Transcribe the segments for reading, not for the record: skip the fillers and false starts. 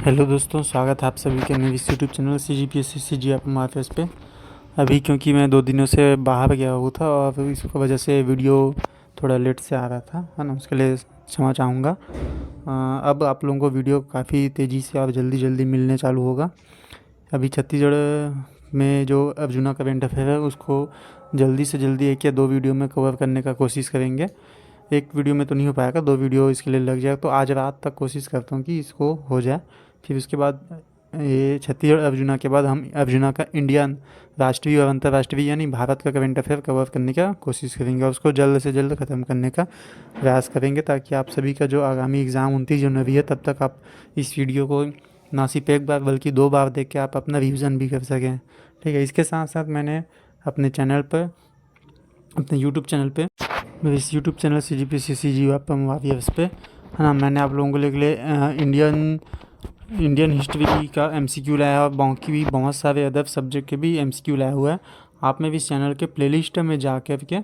Hello दोस्तों, स्वागत है आप सभी के मेरे इस यूट्यूब चैनल CGPSC पे। अभी क्योंकि मैं 2 दिनों से बाहर गया हुआ था और इस वजह से वीडियो थोड़ा लेट से आ रहा था, है ना। उसके लिए क्षमा चाहूँगा। अब आप लोगों को वीडियो काफ़ी तेज़ी से और जल्दी जल्दी मिलने चालू होगा। अभी छत्तीसगढ़ में जो अर्जुना का करेंट अफेयर है उसको जल्दी से जल्दी 1 या 2 वीडियो में कवर करने का कोशिश करेंगे। एक वीडियो में तो नहीं हो पाएगा, 2 वीडियो इसके लिए लग जाएगा। तो आज रात तक कोशिश करता हूँ कि इसको हो जाए। फिर उसके बाद ये छत्तीसगढ़ अर्जुना के बाद हम अर्जुना का इंडियन राष्ट्रीय और अंतर्राष्ट्रीय यानी भारत का करेंट अफेयर कवर करने का कोशिश करेंगे और उसको जल्द से जल्द ख़त्म करने का प्रयास करेंगे, ताकि आप सभी का जो आगामी एग्ज़ाम 29 जनवरी है तब तक आप इस वीडियो को ना सिर्फ एक बार बल्कि 2 बार देख के आप अपना रिविज़न भी कर सकें। ठीक है। इसके साथ साथ मैंने अपने चैनल पर, अपने यूट्यूब चैनल पे, मेरे इस यूट्यूब चैनल CGPSC पे, है ना, मैंने आप लोगों के लिए इंडियन हिस्ट्री का MCQ लाया है और बाकी भी बहुत सारे अदर सब्जेक्ट के भी MCQ लाया हुआ है। आप में भी इस चैनल के प्लेलिस्ट में जा कर के, है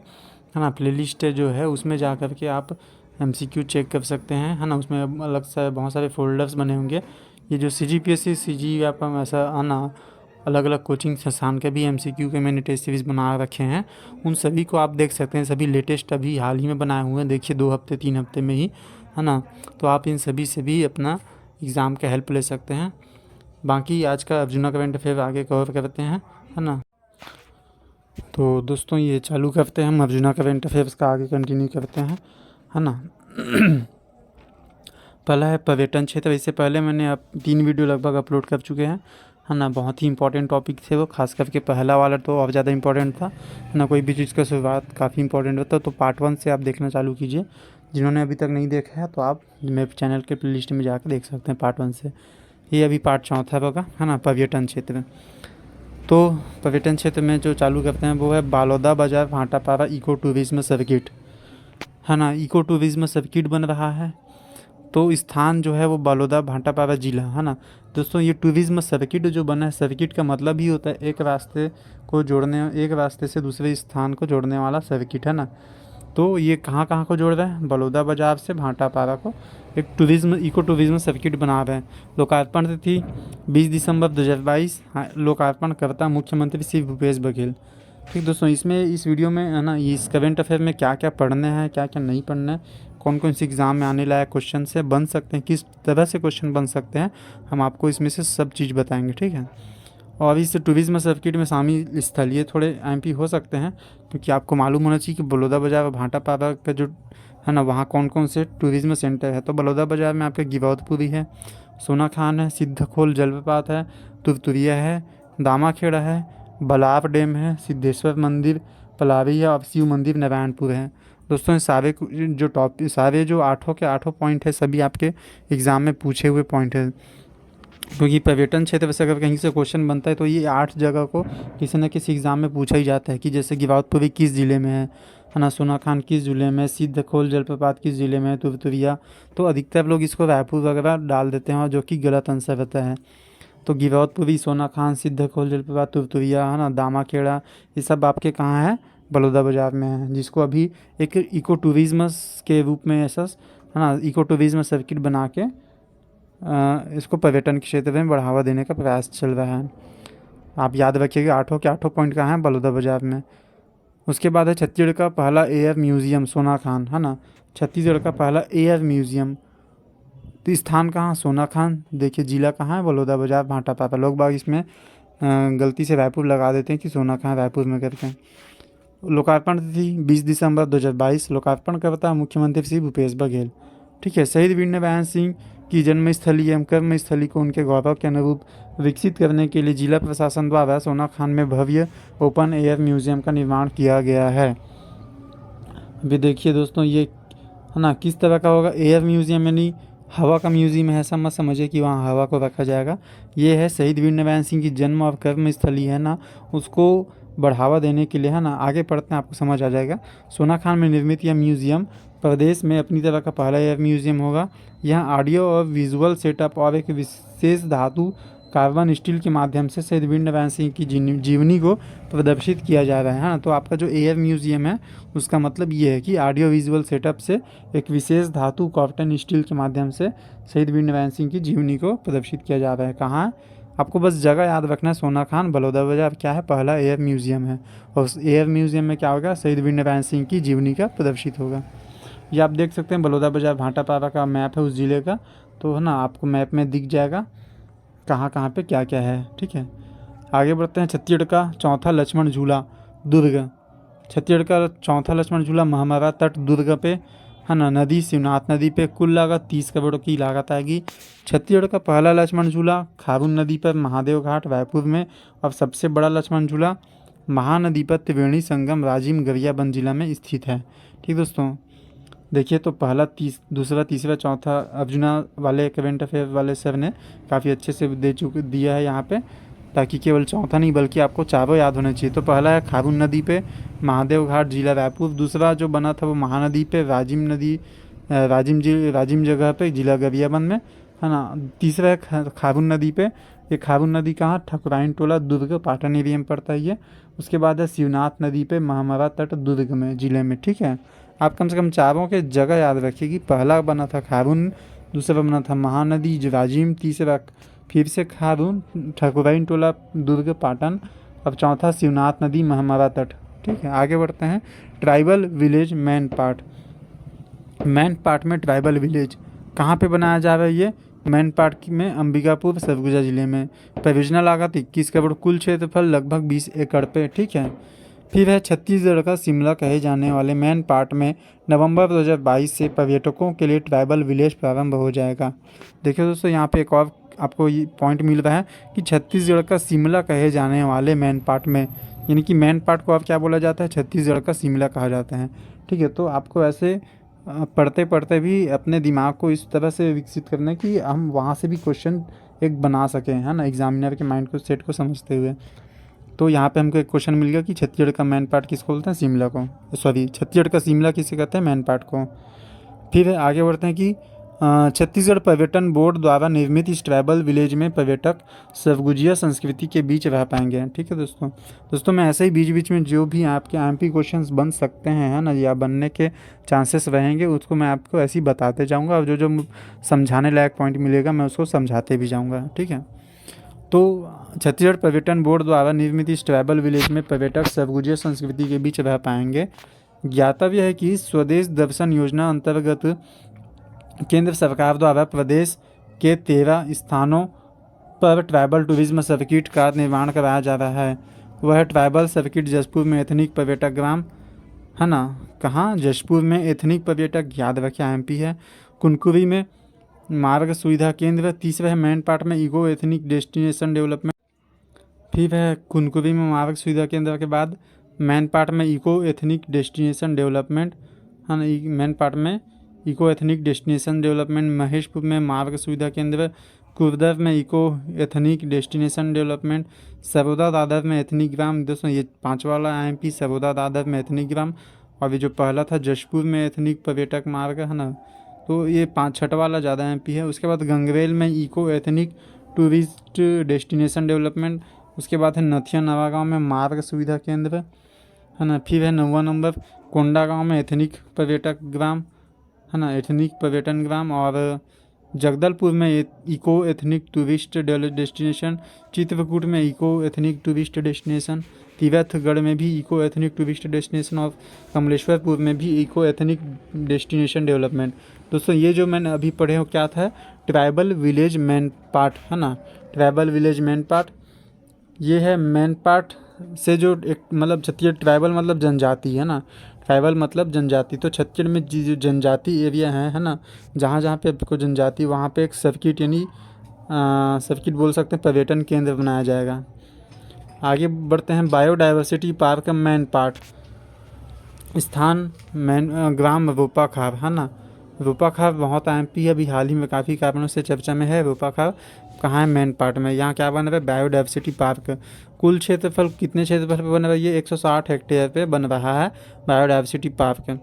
ना, प्लेलिस्ट जो है उसमें जा कर के आप MCQ चेक कर सकते हैं, है ना। उसमें अलग से बहुत सारे फोल्डर्स बने होंगे। ये जो CGPSC ऐसा, है ना, अलग अलग कोचिंग संस्थान के भी MCQ के मैंने टेस्ट सीरीज़ बना रखे हैं। उन सभी को आप देख सकते हैं। सभी लेटेस्ट अभी हाल ही में बनाए हुए हैं, देखिए 2 हफ्ते 3 हफ्ते में ही, है ना। तो आप इन सभी से भी अपना एग्ज़ाम का हेल्प ले सकते हैं। बाकी आज का अर्जुना करेंट अफेयर आगे कवर करते हैं, है ना। तो दोस्तों ये चालू करते हैं, हम अर्जुना करेंट अफेयर्स का आगे कंटिन्यू करते हैं, है ना। पहला है पर्यटन क्षेत्र। इससे पहले मैंने अब 3 वीडियो लगभग अपलोड कर चुके हैं, है ना। बहुत ही इंपॉर्टेंट टॉपिक थे वो, खास करके पहला वाला तो और ज़्यादा इंपॉर्टेंट था, है ना। कोई भी चीज़ का शुरुआत काफ़ी इंपॉर्टेंट होता है। तो पार्ट 1 से आप देखना चालू कीजिए। जिन्होंने अभी तक नहीं देखा है तो आप मेरे चैनल के प्ले लिस्ट में जाकर देख सकते हैं पार्ट 1 से। ये अभी पार्ट 4 होगा, है ना, पर्यटन क्षेत्र। तो पर्यटन क्षेत्र में जो चालू करते हैं वो है बालोदा बाजार भाटापारा इको टूरिज्म सर्किट, है ना। इको टूरिज्म सर्किट बन रहा है। तो स्थान जो है वो बलौदा भाटापारा जिला, है ना। दोस्तों ये टूरिज्म सर्किट जो बना है, सर्किट का मतलब ही होता है एक रास्ते से दूसरे स्थान को जोड़ने वाला सर्किट, है ना। तो ये कहाँ कहाँ को जोड़ रहा है, बलौदा बाजार से भाटापारा को एक इको टूरिज्म सर्किट बना रहे हैं। लोकार्पण तिथि 20 दिसंबर 2022। लोकार्पण करता मुख्यमंत्री श्री भूपेश बघेल। ठीक दोस्तों, इस वीडियो में, है ना, इस करेंट अफेयर में क्या क्या पढ़ना है, क्या क्या नहीं पढ़ना है, कौन कौन से एग्ज़ाम में आने लायक क्वेश्चन से बन सकते हैं, किस तरह से क्वेश्चन बन सकते हैं, हम आपको इसमें से सब चीज़ बताएंगे। ठीक है। और इस टूरिज्म सर्किट में शामिल स्थलीय थोड़े MP हो सकते हैं, क्योंकि आपको मालूम होना चाहिए कि बलौदा बाजार और भाटापारा का जो, है ना, वहाँ कौन कौन से टूरिज्म सेंटर है। तो बलौदा बाजार में आपका गिरौदपुरी है, सोनाखान है, सिद्धखोल जलप्रपात है, तुरतुरिया है, दामाखेड़ा है, बलाव डैम है, सिद्धेश्वर मंदिर पलारी है और शिव मंदिर नारायणपुर है। दोस्तों ये सारे जो 8 के 8 पॉइंट है, सभी आपके एग्ज़ाम में पूछे हुए पॉइंट है। क्योंकि पर्यटन क्षेत्र से अगर कहीं से क्वेश्चन बनता है तो ये 8 जगह को किसी न किसी एग्ज़ाम में पूछा ही जाता है, कि जैसे गिरौदपुरी किस ज़िले में है ना, सोनाखान किस ज़िले में, सिद्धखोल जलप्रपात किस ज़िले में, तुरतुरिया। तो अधिकतर लोग इसको रायपुर वगैरह डाल देते हैं, और जो कि गलत आंसर रहता है। तो गिरौदपुरी, सोनाखान, सिद्धखोल जलप्रपात, तुरतुरिया, है ना, दामाखेड़ा, ये सब आपके कहाँ है, बलौदा बाजार में है। जिसको अभी एक इको टूरिज्म के रूप में ऐसा, है ना, इको टूरिज्म सर्किट बना के इसको पर्यटन के क्षेत्र में बढ़ावा देने का प्रयास चल रहा है। आप याद रखिएगा 8 के 8 पॉइंट कहाँ हैं, बलौदा बाजार में। उसके बाद है छत्तीसगढ़ का पहला एयर म्यूज़ियम सोनाखान, है ना। छत्तीसगढ़ का पहला एयर म्यूज़ियम, तो स्थान कहाँ, सोनाखान। देखिए जिला कहाँ है, बलौदा बाजार भाटापारा। लोग बाग इसमें गलती से रायपुर लगा देते हैं कि सोनाखान रायपुर में करके। लोकार्पण तिथि 20 दिसंबर 2022। लोकार्पण करता मुख्यमंत्री श्री भूपेश बघेल। ठीक है। शहीद वीर नारायण सिंह की जन्मस्थली एवं कर्मस्थली को उनके गौरव के अनुरूप विकसित करने के लिए जिला प्रशासन द्वारा सोनाखान में भव्य ओपन एयर म्यूजियम का निर्माण किया गया है। अभी देखिए दोस्तों, ये, है ना, किस तरह का होगा, एयर म्यूजियम यानी हवा का म्यूजियम है, ऐसा मत समझिए कि वहाँ हवा को रखा जाएगा। ये है शहीद वीर नारायण सिंह की जन्म और कर्मस्थली, है ना, उसको बढ़ावा देने के लिए, है ना। आगे पढ़ते हैं, आपको समझ आ जाएगा। सोनाखान में निर्मित यह म्यूजियम प्रदेश में अपनी तरह का पहला एयर म्यूजियम होगा। यहाँ ऑडियो और विजुअल सेटअप और एक विशेष धातु कार्बन स्टील के माध्यम से शहीद वीर नारायण सिंह की जीवनी को प्रदर्शित किया जा रहा है ना। तो आपका जो एयर म्यूजियम है उसका मतलब ये है कि ऑडियो विजुअल सेटअप से एक विशेष धातु कॉटन स्टील के माध्यम से शहीद वीर नारायण सिंह की जीवनी को प्रदर्शित किया जा रहा है। कहाँ है? आपको बस जगह याद रखना है, सोना खान बलौदा बाजार क्या है, पहला एयर म्यूजियम है। और उस एयर म्यूजियम में क्या होगा, शहीद वीर नारायण सिंह की जीवनी का प्रदर्शित होगा। ये आप देख सकते हैं बलौदा बाजार भाटापारा का मैप है उस ज़िले का, तो है ना आपको मैप में दिख जाएगा कहाँ कहाँ पे क्या क्या है। ठीक है, आगे बढ़ते हैं। छत्तीसगढ़ का चौथा लक्ष्मण झूला दुर्ग, छत्तीसगढ़ का चौथा लक्ष्मण झूला महामारा तट दुर्ग पे है ना, नदी शिवनाथ नदी पे, कुल लागत 30 करोड़ की लागत आएगी। छत्तीसगढ़ का पहला लक्ष्मण झूला खारून नदी पर महादेव घाट रायपुर में, और सबसे बड़ा लक्ष्मण झूला महानदी पर त्रिवेणी संगम राजिम गरियाबंद जिला में स्थित है। ठीक दोस्तों, देखिए तो पहला दूसरा तीसरा चौथा अर्जुना वाले करेंट अफेयर वाले सर ने काफ़ी अच्छे से दिया है यहाँ पे, ताकि केवल चौथा नहीं बल्कि आपको चारों याद होने चाहिए। तो पहला है खारून नदी पे महादेव घाट जिला रायपुर, दूसरा जो बना था वो महानदी पे राजिम जगह पे जिला गरियाबंद में है ना, तीसरा है खारून नदी पे, ये खारून नदी कहाँ, ठकुराइन टोला दुर्ग पाटन एरिया में पड़ता है ये। उसके बाद है शिवनाथ नदी पे महामारा तट दुर्ग में जिले में। ठीक है, आप कम से कम चारों के जगह याद रखिए कि पहला बना था खारून, दूसरा बना था महानदी राजिम, तीसरा फिर से खारून ठकुराइन टोला दुर्ग पाटन, अब चौथा शिवनाथ नदी महामारा तट। ठीक है, आगे बढ़ते हैं। ट्राइबल विलेज मैन पार्ट में ट्राइबल विलेज कहाँ पे बनाया जा रहा है, ये मैन पार्ट में अंबिकापुर सरगुजा जिले में। परियोजना लागत 21 करोड़, कुल क्षेत्रफल लगभग 20 एकड़ पे। ठीक है, फिर है छत्तीसगढ़ का शिमला कहे जाने वाले मैन पार्ट में नवंबर 2022 से पर्यटकों के लिए ट्राइबल विलेज प्रारंभ हो जाएगा। देखिए दोस्तों, यहाँ पे एक और आपको ये पॉइंट मिल रहा है कि छत्तीसगढ़ का शिमला कहे जाने वाले मैन पार्ट में, यानी कि मैन पार्ट को अब क्या बोला जाता है, छत्तीसगढ़ का शिमला कहा जाता है। ठीक है, तो आपको ऐसे पढ़ते पढ़ते भी अपने दिमाग को इस तरह से विकसित करना है कि हम वहाँ से भी क्वेश्चन एक बना सकें, है ना, एग्जामिनर के माइंड को सेट को समझते हुए। तो यहाँ पे हमको एक क्वेश्चन मिल गया कि छत्तीसगढ़ का मैन पार्ट किसको बोलते हैं, शिमला को, सॉरी छत्तीसगढ़ का शिमला किसे कहते हैं, मैन पार्ट को। फिर आगे बढ़ते हैं कि छत्तीसगढ़ पर्यटन बोर्ड द्वारा निर्मित इस ट्राइबल विलेज में पर्यटक सरगुजिया संस्कृति के बीच रह पाएंगे। ठीक है दोस्तों मैं ऐसे ही बीच बीच में जो भी आपके एमपी क्वेश्चंस बन सकते हैं, है ना, या बनने के चांसेस रहेंगे उसको मैं आपको ऐसे ही बताते जाऊँगा, और जो जो समझाने लायक पॉइंट मिलेगा मैं उसको समझाते भी जाऊँगा। ठीक है, तो छत्तीसगढ़ पर्यटन बोर्ड द्वारा निर्मित इस ट्राइबल विलेज में पर्यटक सरगुजिया संस्कृति के बीच रह पाएंगे। ज्ञातव्य है कि स्वदेश दर्शन योजना अंतर्गत केंद्र सरकार द्वारा प्रदेश के 13 स्थानों पर ट्राइबल टूरिज्म सर्किट का निर्माण कराया जा रहा है। वह ट्राइबल सर्किट जशपुर में एथनिक पर्यटक ग्राम, है ना, कहाँ, जशपुर में एथनिक पर्यटक, याद रखिए एमपी है, कुनकुरी में मार्ग सुविधा केंद्र, तीसरा है मैन पार्ट में इको एथनिक डेस्टिनेशन डेवलपमेंट, फिर है कुनकुरी में मार्ग सुविधा केंद्र के बाद मैन पार्ट में इको एथनिक डेस्टिनेशन डेवलपमेंट, है ना, मैन पार्ट में eco ethnic destination development, Maheshpur में मार्ग सुविधा केंद्र, कुर्दर में eco ethnic destination development, Saroda Dadar में एथनिक ग्राम। दोस्तों ये 5वां वाला एमपी सरोदा दादर में एथनिक ग्राम, और ये जो पहला था जशपुर में एथनिक पर्यटक मार्ग, है ना, तो ये 5-6 वाला ज़्यादा एमपी है। उसके बाद गंगरेल में eco ethnic tourist destination development, उसके बाद है नथिया नवागांव में मार्ग सुविधा केंद्र, है ना, फिर है 9वां नंबर कोंडागांव में एथनिक पर्यटक ग्राम, है ना, एथनिक पर्यटन ग्राम, और जगदलपुर में eco ethnic tourist destination, Chitrakoot में eco ethnic tourist destination, Tirathgarh में भी इको एथनिक टूरिस्ट डेस्टिनेशन, और कमलेश्वरपुर में भी इको एथनिक डेस्टिनेशन डेवलपमेंट। दोस्तों ये जो मैंने अभी पढ़े हो क्या था, ट्राइबल विलेज मैन पार्ट, है ना, ट्राइबल विलेज मैन पार्ट, ये है मैन पार्ट से जो एक मतलब छत्तीसगढ़, ट्राइबल मतलब जनजाति, है ना, ट्राइबल मतलब जनजाति, तो छत्तीसगढ़ में जो जनजाति एरिया है ना, जहाँ जहाँ पे आपको जनजाति, वहाँ पे एक सर्किट यानी सर्किट बोल सकते हैं, पर्यटन केंद्र बनाया जाएगा। आगे बढ़ते हैं। बायोडाइवर्सिटी पार्क मैन पार्ट, स्थान ग्राम रोपाखार, है ना, रोपाखार बहुत एमपी है, अभी हाल ही में काफ़ी कारणों से चर्चा में है। रोपाखार कहाँ है, मैन पार्ट में। यहाँ क्या बन रहा है, बायोडाइवर्सिटी पार्क। कुल क्षेत्रफल कितने क्षेत्रफल पे बन रहा है, ये 160 हेक्टेयर पे बन रहा है बायोडाइवर्सिटी पार्क।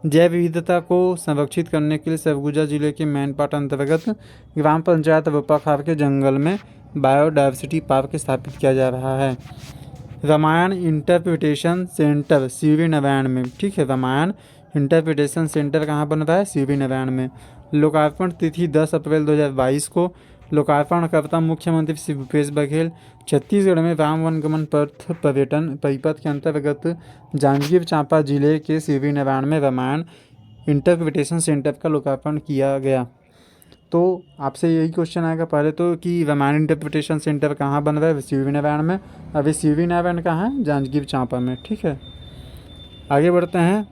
जैव विविधता को संरक्षित करने के लिए सरगुजा जिले के मैन पार्ट अंतर्गत ग्राम पंचायत रोपाखार के जंगल में बायोडायवर्सिटी पार्क स्थापित किया जा रहा है। रामायण इंटरप्रिटेशन सेंटर सीवी नारायण में, ठीक है, रामायण इंटरप्रिटेशन सेंटर कहाँ बन रहा है? सीवी नारायण में। लोकार्पण तिथि 10 अप्रैल 2022 को। लोकार्पणकर्ता मुख्यमंत्री श्री भूपेश बघेल। छत्तीसगढ़ में राम वनगमन पथ पर्यटन परिपथ के अंतर्गत जांजगीर चांपा जिले के सीवी नारायण में रामायण इंटरप्रिटेशन सेंटर का लोकार्पण किया गया। तो आपसे यही क्वेश्चन आएगा पहले तो कि रामायण इंटरप्रिटेशन सेंटर कहाँ बन रहा है? सीवी नारायण में। अभी सीवी नारायण कहाँ है? जांजगीर चांपा में, ठीक है। आगे बढ़ते हैं।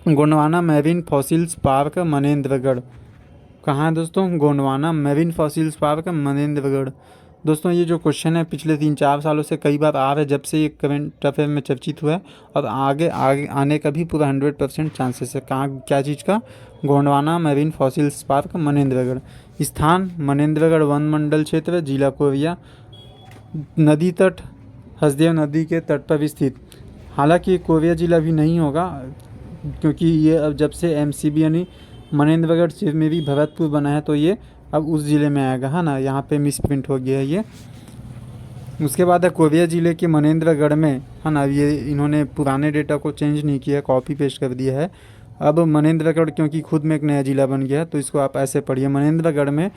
Gondwana marine fossils park Manendragarh कहाँ है दोस्तों? Gondwana marine fossils park Manendragarh. दोस्तों ये जो क्वेश्चन है पिछले 3-4 सालों से कई बार आ रहा है, जब से ये करंट अफेयर में चर्चित हुआ है, और आगे आगे आने का भी पूरा 100% चांसेस है। कहाँ, क्या चीज़ का? Gondwana marine fossils park Manendragarh. स्थान मनेंद्रगढ़ वन मंडल क्षेत्र, जिला कोरिया। नदी तट हसदेव नदी के तट पर स्थित। हालांकि कोरिया जिला भी नहीं होगा, क्योंकि ये अब जब से एमसीबी यानी मनेंद्रगढ़ से में भी भरतपुर बना है, तो ये अब उस ज़िले में आएगा, है ना। यहाँ पे मिस प्रिंट हो गया है ये। उसके बाद है कोरिया ज़िले के मनेंद्रगढ़ में, है ना। ये इन्होंने पुराने डेटा को चेंज नहीं किया, कॉपी पेस्ट कर दिया है। अब मनेंद्रगढ़ क्योंकि खुद में एक नया ज़िला बन गया है, तो इसको आप ऐसे पढ़िए। मनेंद्रगढ़ में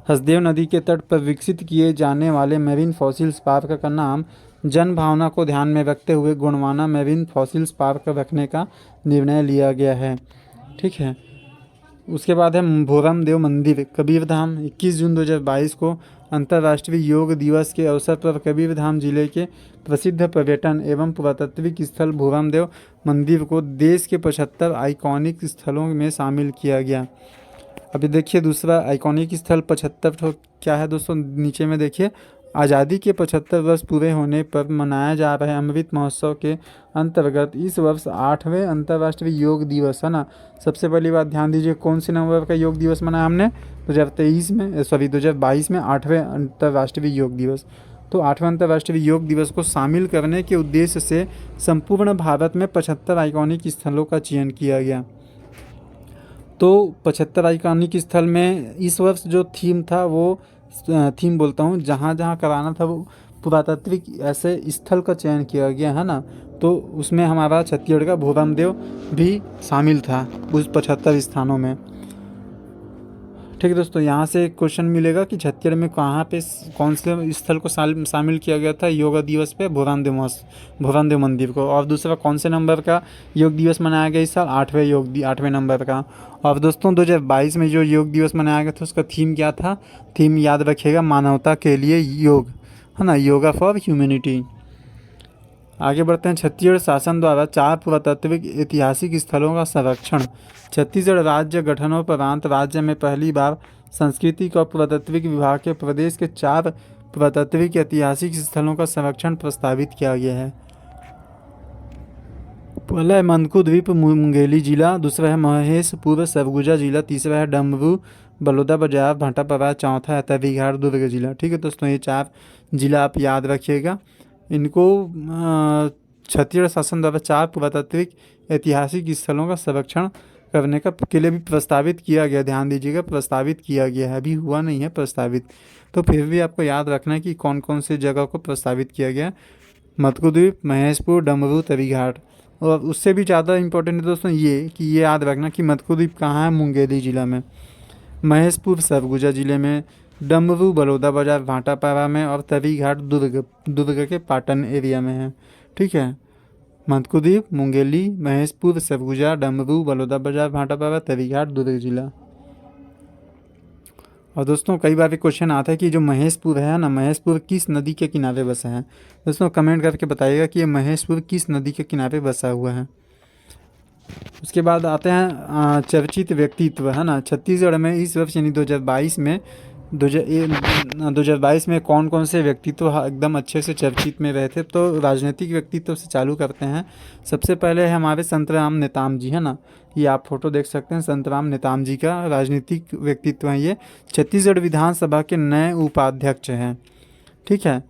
हसदेव नदी के तट पर विकसित किए जाने वाले मैरीन फॉसिल्स पार्क का नाम जन भावना को ध्यान में रखते हुए गोंडवाना मैरीन फॉसिल्स पार्क रखने का निर्णय लिया गया है, ठीक है। उसके बाद है भोरम देव मंदिर कबीरधाम। 21 जून 2022 को अंतर्राष्ट्रीय योग दिवस के अवसर पर कबीरधाम जिले के प्रसिद्ध पर्यटन एवं पुरातात्विक स्थल भोरम देव मंदिर को देश के 75 आइकॉनिक स्थलों में शामिल किया गया। अभी देखिए दूसरा आइकॉनिक स्थल 75 क्या है दोस्तों? नीचे में देखिए, आज़ादी के 75 वर्ष पूरे होने पर मनाया जा रहे अमृत महोत्सव के अंतर्गत इस वर्ष 8वें अंतर्राष्ट्रीय योग दिवस, है ना। सबसे पहली बात ध्यान दीजिए, कौन से नंबर का योग दिवस मनाया हमने? 2022 में 8वें अंतर्राष्ट्रीय योग दिवस। तो 8वें अंतर्राष्ट्रीय योग दिवस को शामिल करने के उद्देश्य से संपूर्ण भारत में 75 आइकॉनिक स्थलों का चयन किया गया। तो 75 आइकॉनिक स्थल में इस वर्ष जो थीम था, वो थीम बोलता हूँ, जहाँ जहाँ कराना था वो पुरातात्विक ऐसे स्थल का चयन किया गया, है ना। तो उसमें हमारा छत्तीसगढ़ का भोरम देव भी शामिल था उस 75 स्थानों में, ठीक है दोस्तों। यहाँ से एक क्वेश्चन मिलेगा कि छत्तीसगढ़ में कहाँ पे कौन से स्थल को शामिल किया गया था योगा दिवस पे? भोरम देव मंदिर को। और दूसरा कौन से नंबर का योग दिवस मनाया गया इस साल? 8वें नंबर का। और दोस्तों 2022 में जो योग दिवस मनाया गया था उसका थीम क्या था? थीम याद रखिएगा, मानवता के लिए योग, है ना, योगा फॉर ह्यूमैनिटी। आगे बढ़ते हैं। छत्तीसगढ़ शासन द्वारा 4 पुरातात्विक ऐतिहासिक स्थलों का संरक्षण। छत्तीसगढ़ राज्य गठनोपरांत राज्य में पहली बार सांस्कृतिक और पुरातात्विक विभाग के प्रदेश के 4 पुरातात्विक ऐतिहासिक स्थलों का संरक्षण प्रस्तावित किया गया है। पहला है मनकू द्वीप मुंगेली जिला, दूसरा है महेशपुर सरगुजा जिला, तीसरा है डमरू बलौदाबाजार भाटापारा, चौथा है तवीघाट दुर्ग जिला, ठीक है दोस्तों। ये 4 जिला आप याद रखिएगा। इनको छत्तीसगढ़ शासन द्वारा 4 पुरातात्विक ऐतिहासिक स्थलों का संरक्षण करने के लिए भी प्रस्तावित किया गया। ध्यान दीजिएगा, प्रस्तावित किया गया है, अभी हुआ नहीं है, प्रस्तावित। तो फिर भी आपको याद रखना है कि कौन कौन से जगह को प्रस्तावित किया गया। मतकू द्वीप, महेशपुर, डमरू, तवीघाट। और उससे भी ज़्यादा इंपॉर्टेंट है दोस्तों ये कि ये याद रखना कि मतकू द्वीप कहाँ है? मुंगेली जिला में। महेशपुर सरगुजा जिले में, डमरू बलौदाबाजार भाटापारा में, और तवीघाट दुर्ग के पाटन एरिया में है, ठीक है। मतकू द्वीप, मुंगेली, महेशपुर, सरगुजा, डमरू बलौदाबाजार भाटापारा, तवीघाट दुर्ग जिला। और दोस्तों कई बार क्वेश्चन आता है कि जो महेशपुर है ना, महेशपुर किस नदी के किनारे बसा है? दोस्तों कमेंट करके बताइएगा कि ये महेशपुर किस नदी के किनारे बसा हुआ है। उसके बाद आते हैं चर्चित व्यक्तित्व, है ना। छत्तीसगढ़ में इस वर्ष यानी 2022 में कौन कौन से व्यक्तित्व एकदम अच्छे से चर्चित में रहे थे? तो राजनीतिक व्यक्तित्व से चालू करते हैं। सबसे पहले है हमारे संतराम नेताम जी, है ना। ये आप फोटो देख सकते हैं, संतराम नेताम जी का राजनीतिक व्यक्तित्व है ये। छत्तीसगढ़ विधानसभा के नए उपाध्यक्ष हैं, ठीक है।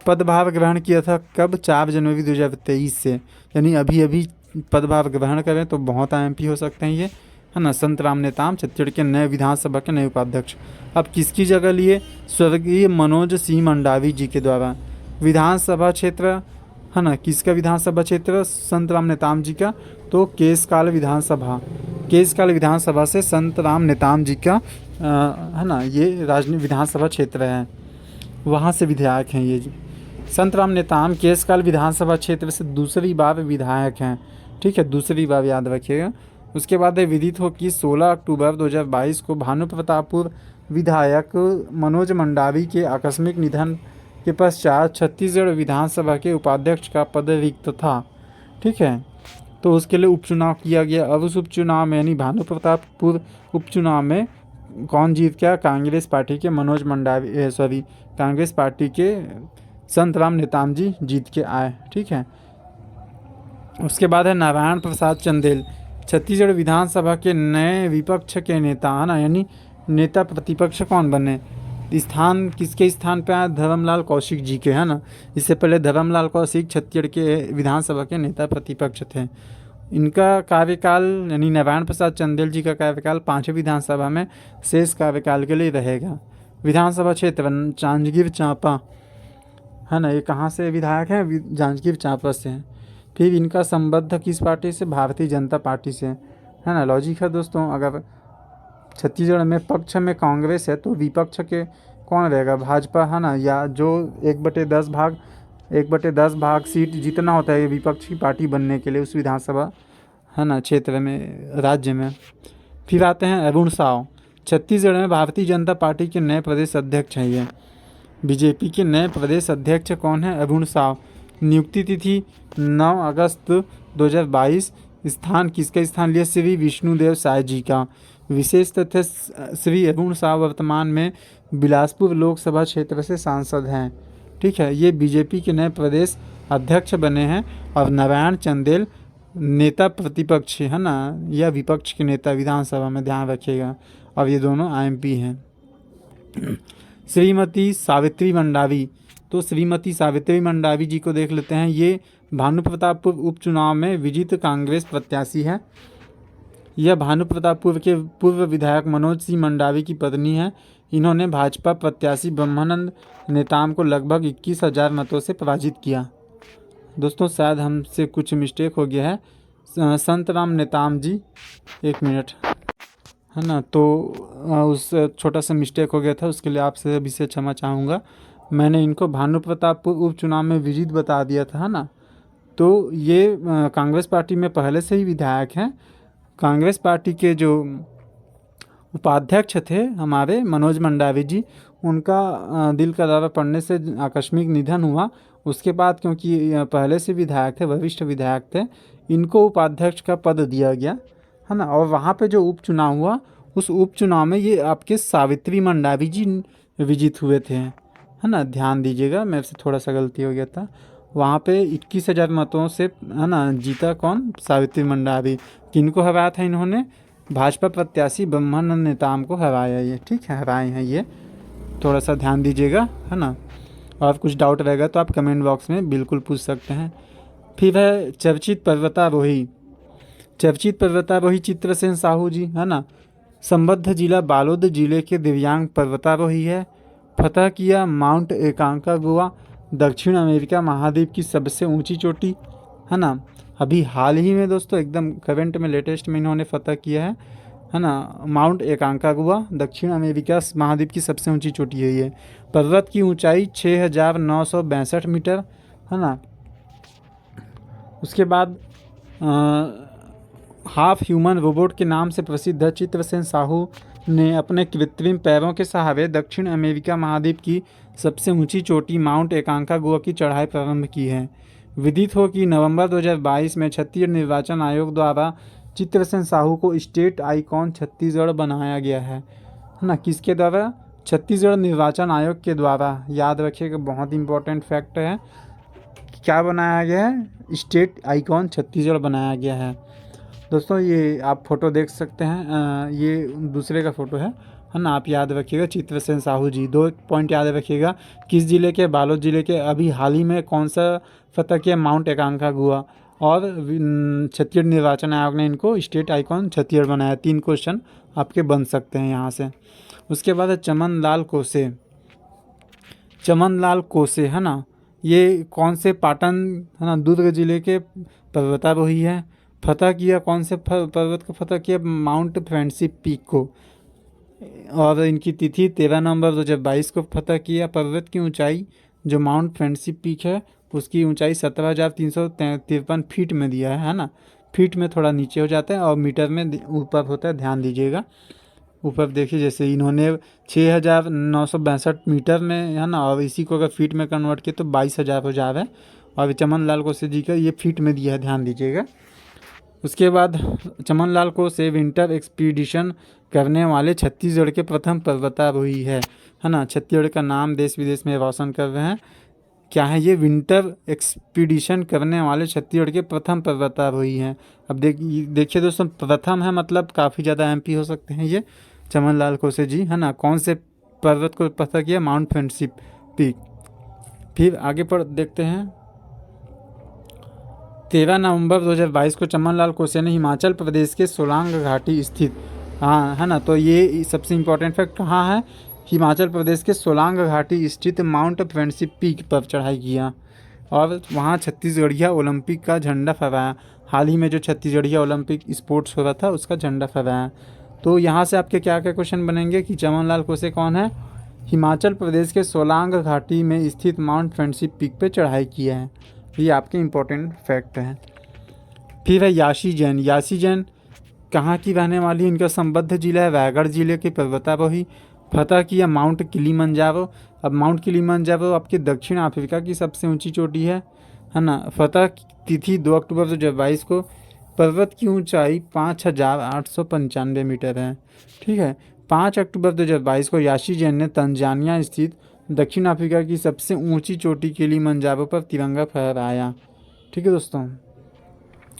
पदभार ग्रहण किया था कब? 4 जनवरी 2023 से, यानी अभी अभी पदभार ग्रहण करें तो बहुत MP हो सकते हैं ये, है ना, संतराम नेताम छत्तीसगढ़ के नए विधानसभा के नए उपाध्यक्ष। अब किसकी जगह लिए? स्वर्गीय मनोज सिंह मंडावी जी के द्वारा। विधानसभा क्षेत्र है ना, किसका विधानसभा क्षेत्र? संतराम नेताम जी का। तो केशकाल विधानसभा, केशकाल विधानसभा से संतराम नेताम जी का है ना ये राजनीतिक विधानसभा क्षेत्र है, वहाँ से विधायक हैं ये जी। संतराम नेताम केशकाल विधानसभा क्षेत्र से दूसरी बार विधायक हैं, ठीक है, दूसरी बार याद रखिएगा। उसके बाद विदित हो कि 16 अक्टूबर 2022 को भानुप्रतापपुर विधायक मनोज मंडावी के आकस्मिक निधन के पश्चात छत्तीसगढ़ विधानसभा के उपाध्यक्ष का पद रिक्त था, ठीक है। तो उसके लिए उपचुनाव किया गया। अब उस उपचुनाव में यानी भानुप्रतापपुर उपचुनाव में कौन जीत गया? कांग्रेस पार्टी के मनोज मंडावी कांग्रेस पार्टी के संतराम नेताम जी जीत के आए, ठीक है। उसके बाद है नारायण प्रसाद चंदेल, छत्तीसगढ़ विधानसभा के नए विपक्ष के नेता, है ना, यानी नेता प्रतिपक्ष कौन बने? स्थान किसके स्थान पे आए? धर्मलाल कौशिक जी के, है ना। इससे पहले धर्मलाल कौशिक छत्तीसगढ़ के विधानसभा के नेता प्रतिपक्ष थे। इनका कार्यकाल यानी नारायण प्रसाद चंदेल जी का कार्यकाल 5वीं विधानसभा में शेष कार्यकाल के लिए रहेगा। विधानसभा क्षेत्र जांजगीर चांपा, है ना, ये कहाँ से विधायक हैं? जांजगीर चांपा से हैं। फिर इनका संबद्ध किस पार्टी से? भारतीय जनता पार्टी से, है ना। लॉजिक है दोस्तों, अगर छत्तीसगढ़ में पक्ष में कांग्रेस है तो विपक्ष के कौन रहेगा? भाजपा, है ना, या जो 1/10 भाग सीट जीतना होता है विपक्ष की पार्टी बनने के लिए उस विधानसभा, है ना, क्षेत्र में, राज्य में। फिर आते हैं अरुण साव, छत्तीसगढ़ में भारतीय जनता पार्टी के नए प्रदेश अध्यक्ष हैं। ये बीजेपी के नए प्रदेश अध्यक्ष कौन है? अरुण साव। नियुक्ति तिथि 9 अगस्त 2022। स्थान किसका स्थान लिया? श्री विष्णुदेव साय जी का। विशेष तथ्य, श्री अरुण साव वर्तमान में बिलासपुर लोकसभा क्षेत्र से सांसद हैं, ठीक है। ये बीजेपी के नए प्रदेश अध्यक्ष बने हैं। और नारायण चंदेल नेता प्रतिपक्ष, है ना, या विपक्ष के नेता विधानसभा में, ध्यान रखिएगा। और ये दोनों आईएमपी हैं। श्रीमती सावित्री मंडावी, तो श्रीमती सावित्री मंडावी जी को देख लेते हैं। ये भानुप्रतापपुर उपचुनाव में विजित कांग्रेस प्रत्याशी है। यह भानुप्रतापपुर के पूर्व विधायक मनोज सिंह मंडावी की पत्नी है। इन्होंने भाजपा प्रत्याशी ब्रह्मानंद नेताम को लगभग 21,000 मतों से पराजित किया। दोस्तों शायद हमसे कुछ मिस्टेक हो गया है। संतराम नेताम जी, एक मिनट, है ना, तो उस छोटा सा मिस्टेक हो गया था, उसके लिए आपसे अभी से क्षमा चाहूँगा। मैंने इनको भानुप्रतापपुर उपचुनाव में विजित बता दिया था, है ना। तो ये कांग्रेस पार्टी में पहले से ही विधायक हैं। कांग्रेस पार्टी के जो उपाध्यक्ष थे हमारे मनोज मंडावी जी, उनका दिल का दौरा पड़ने से आकस्मिक निधन हुआ। उसके बाद क्योंकि पहले से विधायक थे, वरिष्ठ विधायक थे, इनको उपाध्यक्ष का पद दिया गया, है ना। और वहाँ पे जो उपचुनाव हुआ, उस उपचुनाव में ये आपके सावित्री मंडावी जी विजित हुए थे, है ना। ध्यान दीजिएगा, मेरे से थोड़ा सा गलती हो गया था। वहाँ पे 21,000 मतों से, है ना, जीता कौन? सावित्री मंडावी। किनको हराया था इन्होंने? भाजपा प्रत्याशी ब्रह्मानंद नेताम को हराया ये, ठीक है, हराए हैं ये। थोड़ा सा ध्यान दीजिएगा, है ना। और कुछ डाउट रहेगा तो आप कमेंट बॉक्स में बिल्कुल पूछ सकते हैं। फिर है चर्चित पर्वतारोही, चर्चित पर्वतारोही चित्रसेन साहू जी, है ना। संबद्ध जिला बालोद जिले के दिव्यांग पर्वतारोही है। फतह किया माउंट एकांकागुआ, दक्षिण अमेरिका महाद्वीप की सबसे ऊंची चोटी, है ना। अभी हाल ही में दोस्तों एकदम करंट में, लेटेस्ट में इन्होंने फतह किया है ना, माउंट एकांकागुआ, दक्षिण अमेरिका महाद्वीप की सबसे ऊंची चोटी है ये। पर्वत की ऊंचाई 6,962 मीटर, है ना। उसके बाद हाफ ह्यूमन रोबोट के नाम से प्रसिद्ध चित्रसेन साहू ने अपने कृत्रिम पैरों के सहारे दक्षिण अमेरिका महाद्वीप की सबसे ऊंची चोटी माउंट एकांकागुआ की चढ़ाई प्रारंभ की है। विदित हो कि नवंबर 2022 में छत्तीसगढ़ निर्वाचन आयोग द्वारा चित्रसेन साहू को स्टेट आइकॉन छत्तीसगढ़ बनाया गया है ना। किसके द्वारा? छत्तीसगढ़ निर्वाचन आयोग के द्वारा। याद रखिएगा, बहुत इंपॉर्टेंट फैक्ट है। क्या बनाया गया है? स्टेट आइकॉन छत्तीसगढ़ बनाया गया है। दोस्तों ये आप फोटो देख सकते हैं, ये दूसरे का फोटो है ना। आप याद रखिएगा चित्रसेन साहू जी। 2 पॉइंट याद रखिएगा, किस जिले के? बालोद जिले के। अभी हाल ही में कौन सा फतह किया? माउंट एकांकागुआ। और छत्तीसगढ़ निर्वाचन आयोग ने इनको स्टेट आइकॉन छत्तीसगढ़ बनाया। 3 क्वेश्चन आपके बन सकते हैं यहाँ से। उसके बाद है चमन लाल कोसे। चमन लाल कोसे है ना, ये कौन से पाटन है ना दुर्ग जिले के पर्वतारोही है। फतह किया कौन से पर्वत को फतह किया, माउंट फ्रेंडशिप पीक को। और इनकी तिथि 13 नवंबर 2022 को फतह किया। पर्वत की ऊंचाई जो माउंट फ्रेंडशिप पीक है उसकी ऊंचाई 17,353 फीट में दिया है ना। फीट में थोड़ा नीचे हो जाता है और मीटर में ऊपर होता है, ध्यान दीजिएगा। ऊपर देखिए जैसे इन्होंने 6,962 मीटर में है ना, और इसी को अगर फीट में कन्वर्ट किया तो 22,000 हो जा रहा है। और चमन लाल कोसे जी का ये फीट में दिया है, ध्यान दीजिएगा। उसके बाद चमन लाल कोसे विंटर एक्सपीडिशन करने वाले छत्तीसगढ़ के प्रथम पर्वतारोही है ना। छत्तीसगढ़ का नाम देश विदेश में रोशन कर रहे हैं। क्या है ये, विंटर एक्सपीडिशन करने वाले छत्तीसगढ़ के प्रथम पर्वतारोही हैं। अब देखिए दोस्तों, प्रथम है मतलब काफ़ी ज़्यादा एमपी हो सकते हैं ये चमन लाल कोसे जी है ना। कौन से पर्वत को फतह किया, माउंट फ्रेंडशिप पीक। फिर आगे पढ़ देखते हैं। 13 नवंबर 2022 को चमन लाल कोसे ने हिमाचल प्रदेश के सोलांग घाटी स्थित, हाँ है ना, तो ये सबसे इम्पोर्टेंट फैक्ट कहाँ है, हिमाचल प्रदेश के सोलांग घाटी स्थित माउंट फ्रेंडशिप पीक पर चढ़ाई किया और वहाँ छत्तीसगढ़िया ओलंपिक का झंडा फहराया। हाल ही में जो छत्तीसगढ़िया ओलंपिक स्पोर्ट्स हो रहा था उसका झंडा फहराया। तो यहाँ से आपके क्या क्या क्वेश्चन बनेंगे कि चमन लाल कोसे कौन है, हिमाचल प्रदेश के सोलांग घाटी में स्थित माउंट फ्रेंडशिप पीक पे चढ़ाई किया है। ये आपके इम्पोर्टेंट फैक्ट हैं। फिर है याशी जैन। याशी जैन कहाँ की रहने वाली है, इनका संबद्ध जिला है रायगढ़ जिले के पर्वतारोही। फतह किया माउंट किलिमंजारो। अब माउंट किलिमंजारो आपके दक्षिण अफ्रीका की सबसे ऊंची चोटी है ना। फतह तिथि 2 अक्टूबर 2022 को। पर्वत की ऊंचाई 5,895 मीटर है। ठीक है, 5 अक्टूबर 2022 को याशी जैन ने तंजानिया स्थित दक्षिण अफ्रीका की सबसे ऊंची चोटी किलिमंजारो पर तिरंगा फहराया। ठीक है दोस्तों,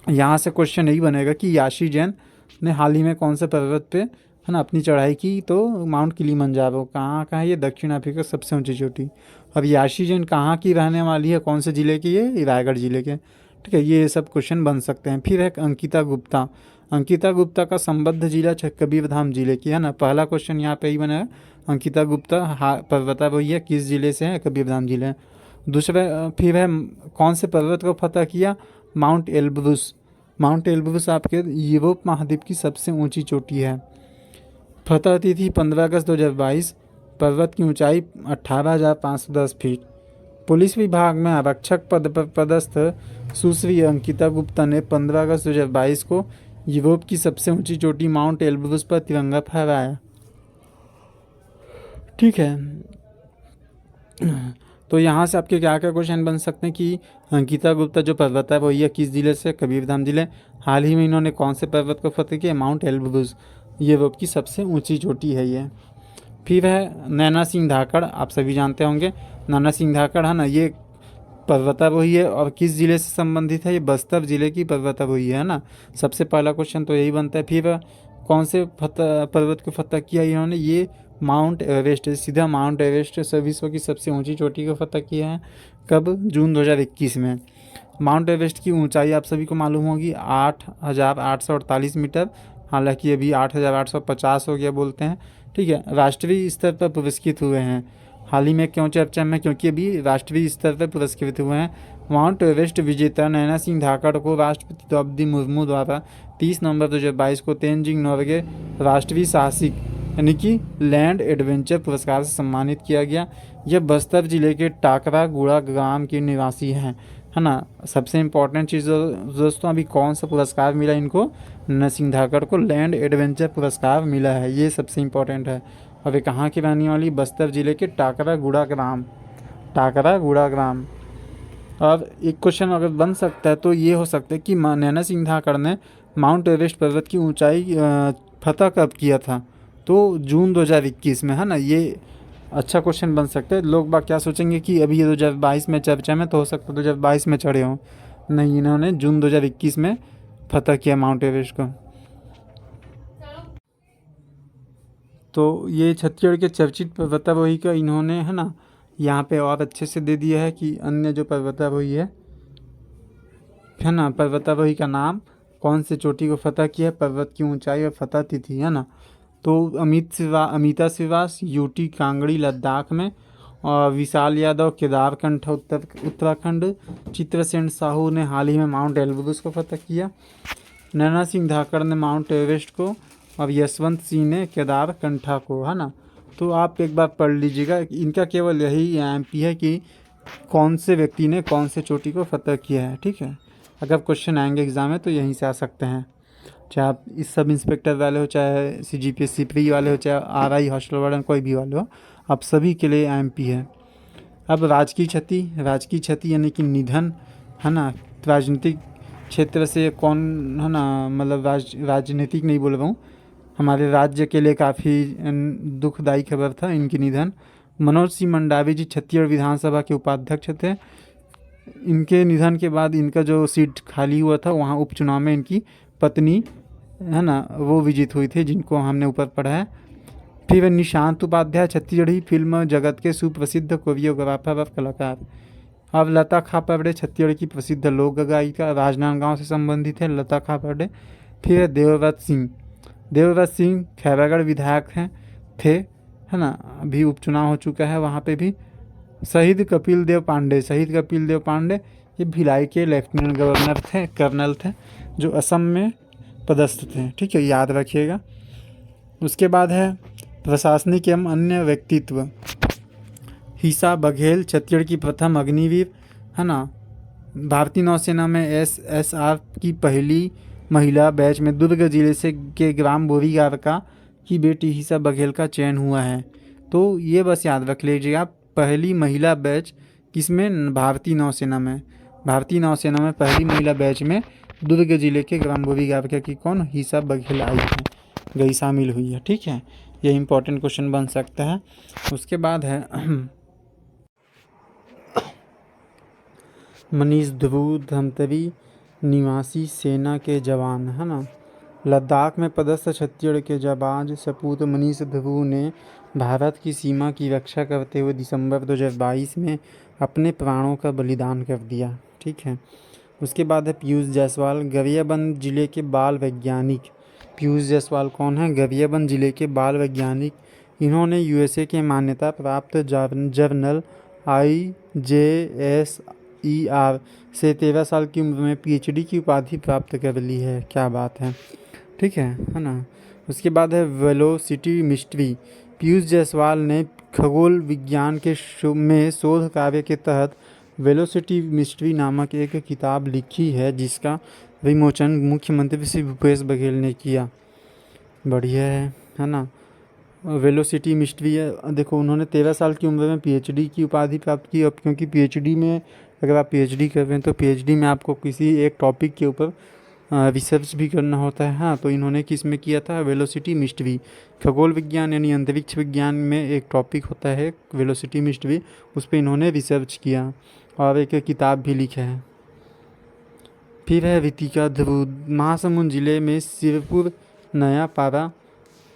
यहाँ से क्वेश्चन यही बनेगा कि याशी जैन ने हाल ही में कौन से पर्वत पे है ना अपनी चढ़ाई की, तो माउंट किलिमंजारो कहाँ का है ये, दक्षिण अफ्रीका की सबसे ऊंची चोटी। अब याशी जैन कहाँ की रहने वाली है, कौन से ज़िले की है, रायगढ़ ज़िले के। ठीक है, ये सब क्वेश्चन बन सकते हैं। फिर है अंकिता गुप्ता। अंकिता गुप्ता का संबद्ध जिला कबीरधाम जिले की है ना। पहला क्वेश्चन यहाँ पे ही बनेगा, अंकिता गुप्ता पर्वतारोही है, किस जिले से है, कबीरधाम जिले। दूसरा फिर है कौन से पर्वत को फतह किया, माउंट एल्ब्रूस। माउंट एल्ब्रूस आपके यूरोप महाद्वीप की सबसे ऊंची चोटी है। फतह तिथि 15 अगस्त 2022। पर्वत की ऊंचाई 18,510 फीट। पुलिस विभाग में आरक्षक पद पर पदस्थ सुश्री अंकिता गुप्ता ने 15 अगस्त 2022 को यूरोप की सबसे ऊंची चोटी माउंट एल्ब्रूस पर तिरंगा फहराया। ठीक है, तो यहाँ से आपके क्या क्या क्वेश्चन बन सकते हैं कि अंकिता गुप्ता जो पर्वत है वो ये किस जिले से, कबीरधाम जिले। हाल ही में इन्होंने कौन से पर्वत को फतह किया, माउंट एल्ब्रूस, यूरोप की सबसे ऊंची चोटी है ये। फिर है नैना सिंह धाकड़, आप सभी जानते होंगे नैना सिंह धाकड़ है ना, ये पर्वतारोही है और किस जिले से संबंधित है, ये बस्तर जिले की पर्वतारोही है ना। सबसे पहला क्वेश्चन तो यही बनता है। फिर कौन से पर्वत को फतह किया इन्होंने, ये माउंट एवरेस्ट, सीधा माउंट एवरेस्ट से विश्व की सबसे ऊंची चोटी को फतह किया है। कब, जून 2021 में। माउंट एवरेस्ट की ऊंचाई आप सभी को मालूम होगी 8,848 मीटर, हालांकि अभी 8,850 हो गया बोलते हैं। ठीक है, राष्ट्रीय स्तर पर पुरस्कृत हुए हैं। हाल ही में क्यों चर्चा में, क्योंकि अभी राष्ट्रीय स्तर पर पुरस्कृत हुए हैं। माउंट एवरेस्ट विजेता नैना सिंह धाकड़ को राष्ट्रपति द्रौपदी मुर्मू द्वारा 30 नवंबर 2022 को तेनजिंग नोर्गे राष्ट्रीय साहसिक यानी कि लैंड एडवेंचर पुरस्कार से सम्मानित किया गया। यह बस्तर जिले के टाकरा गुड़ा ग्राम के निवासी हैं है ना। सबसे इम्पोर्टेंट चीज़ दोस्तों, अभी कौन सा पुरस्कार मिला इनको, नैना सिंह धाकड़ को लैंड एडवेंचर पुरस्कार मिला है, ये सबसे इम्पोर्टेंट है। और ये कहाँ की रहने वाली, बस्तर जिले के टाकरा गुड़ा ग्राम, टाकरा गुड़ा ग्राम। अब एक क्वेश्चन अगर बन सकता है तो ये हो सकता है कि नैना सिंह धाकड़ ने माउंट एवरेस्ट पर्वत की ऊंचाई फतह कब किया था, तो जून 2021 में है ना। ये अच्छा क्वेश्चन बन सकता है। लोग बाग क्या सोचेंगे कि अभी ये 2022 में चर्चा में, तो हो सकता है 2022 में चढ़े हों, नहीं, इन्होंने जून 2021 में फतह किया माउंट एवरेस्ट को। तो ये छत्तीसगढ़ के चर्चित पर्वतारोही का इन्होंने है ना यहाँ पे और अच्छे से दे दिया है कि अन्य जो पर्वतारोही है है ना। पर्वतारोही का नाम, कौन से चोटी को फतह किया, पर्वत की ऊंचाई और फतह तिथि, है ना। तो अमिता श्रीवास यूटी कांगड़ी लद्दाख में, और विशाल यादव केदारकंठ उत्तराखंड, चित्रसेन साहू ने हाल ही में माउंट एल्ब्रूस को फतह किया, नैना सिंह धाकड़ ने माउंट एवरेस्ट को, और यशवंत सिंह ने केदारकंठा को, है ना। तो आप एक बार पढ़ लीजिएगा, इनका केवल यही एमपी है कि कौन से व्यक्ति ने कौन से चोटी को फतह किया है, ठीक है। अगर क्वेश्चन आएंगे एग्जाम में तो यहीं से आ सकते हैं, चाहे आप इस सब इंस्पेक्टर वाले हो, चाहे सीजीपीएससी प्री वाले हो, चाहे आरआई हॉस्टल वार्डन कोई भी वाले हो, आप सभी के लिए एमपी है। अब राजकीय क्षति यानी कि निधन, है ना। राजनीतिक क्षेत्र से कौन, है ना, मतलब राजनीतिक नहीं बोल रहा हूँ, हमारे राज्य के लिए काफ़ी दुखदायी खबर था इनकी निधन। मनोज सिंह मंडावी जी छत्तीसगढ़ विधानसभा के उपाध्यक्ष थे। इनके निधन के बाद इनका जो सीट खाली हुआ था वहाँ उपचुनाव में इनकी पत्नी, है ना, वो विजित हुई थी, जिनको हमने ऊपर पढ़ा है। फिर निशांत उपाध्याय छत्तीसगढ़ी फिल्म जगत के सुप्रसिद्ध कोरियोग्राफर और कलाकार। अब लता खापर्डे छत्तीसगढ़ की प्रसिद्ध लोक गायिका, राजनांदगांव से संबंधित है लता खापर्डे। फिर देवव्रत सिंह खैरागढ़ विधायक थे, है ना, अभी उपचुनाव हो चुका है वहाँ पे भी। शहीद कपिल देव पांडे ये भिलाई के लेफ्टिनेंट गवर्नर थे, कर्नल थे, जो असम में पदस्थ थे, ठीक है, याद रखिएगा। उसके बाद है प्रशासनिक एवं अन्य व्यक्तित्व। हिसा बघेल छत्तीसगढ़ की प्रथम अग्निवीर, है ना। भारतीय नौसेना में एसएसआर की पहली महिला बैच में दुर्ग जिले से के ग्राम बोरीगारका की बेटी हिसा बघेल का चयन हुआ है। तो ये बस याद रख लीजिएगा, पहली महिला बैच किसमें, भारतीय नौसेना में पहली महिला बैच में दुर्ग जिले के ग्राम बोरीगारका की कौन, हिसा बघेल गई शामिल हुई है, ठीक है। ये इंपॉर्टेंट क्वेश्चन बन सकता है। उसके बाद है मनीष ध्रुव धमतरी निवासी सेना के जवान, है ना। लद्दाख में पदस्थ छत्तीसगढ़ के जाबाज सपूत मनीष ध्रुव ने भारत की सीमा की रक्षा करते हुए दिसंबर 2022 में अपने प्राणों का बलिदान कर दिया, ठीक है। उसके बाद है पीयूष जायसवाल, गरियाबंद जिले के बाल वैज्ञानिक। पीयूष जायसवाल कौन है, गरियाबंद जिले के बाल वैज्ञानिक। इन्होंने यूएसए के मान्यता प्राप्त जर्नल IJSER से 13 साल की उम्र में पीएचडी की उपाधि प्राप्त कर ली है, क्या बात है, ठीक है ना। उसके बाद है वेलोसिटी मिस्ट्री। पीयूष जायसवाल ने खगोल विज्ञान के में शोध कार्य के तहत वेलोसिटी मिस्ट्री नामक एक किताब लिखी है, जिसका विमोचन मुख्यमंत्री श्री भूपेश बघेल ने किया। बढ़िया है ना। वेलोसिटी मिस्ट्री है, देखो उन्होंने 13 साल की उम्र में पीएचडी की उपाधि प्राप्त की। अब क्योंकि पीएचडी में, अगर आप पीएचडी कर रहे हैं तो पीएचडी में आपको किसी एक टॉपिक के ऊपर रिसर्च भी करना होता है। हाँ, तो इन्होंने किस में किया था, वेलोसिटी मिस्ट्री। खगोल विज्ञान यानी अंतरिक्ष विज्ञान में एक टॉपिक होता है वेलोसिटी मिस्ट्री, उस पर इन्होंने रिसर्च किया और एक किताब भी लिखा है। फिर है रितिका ध्रुव, महासमुंद जिले में सिरपुर नया पारा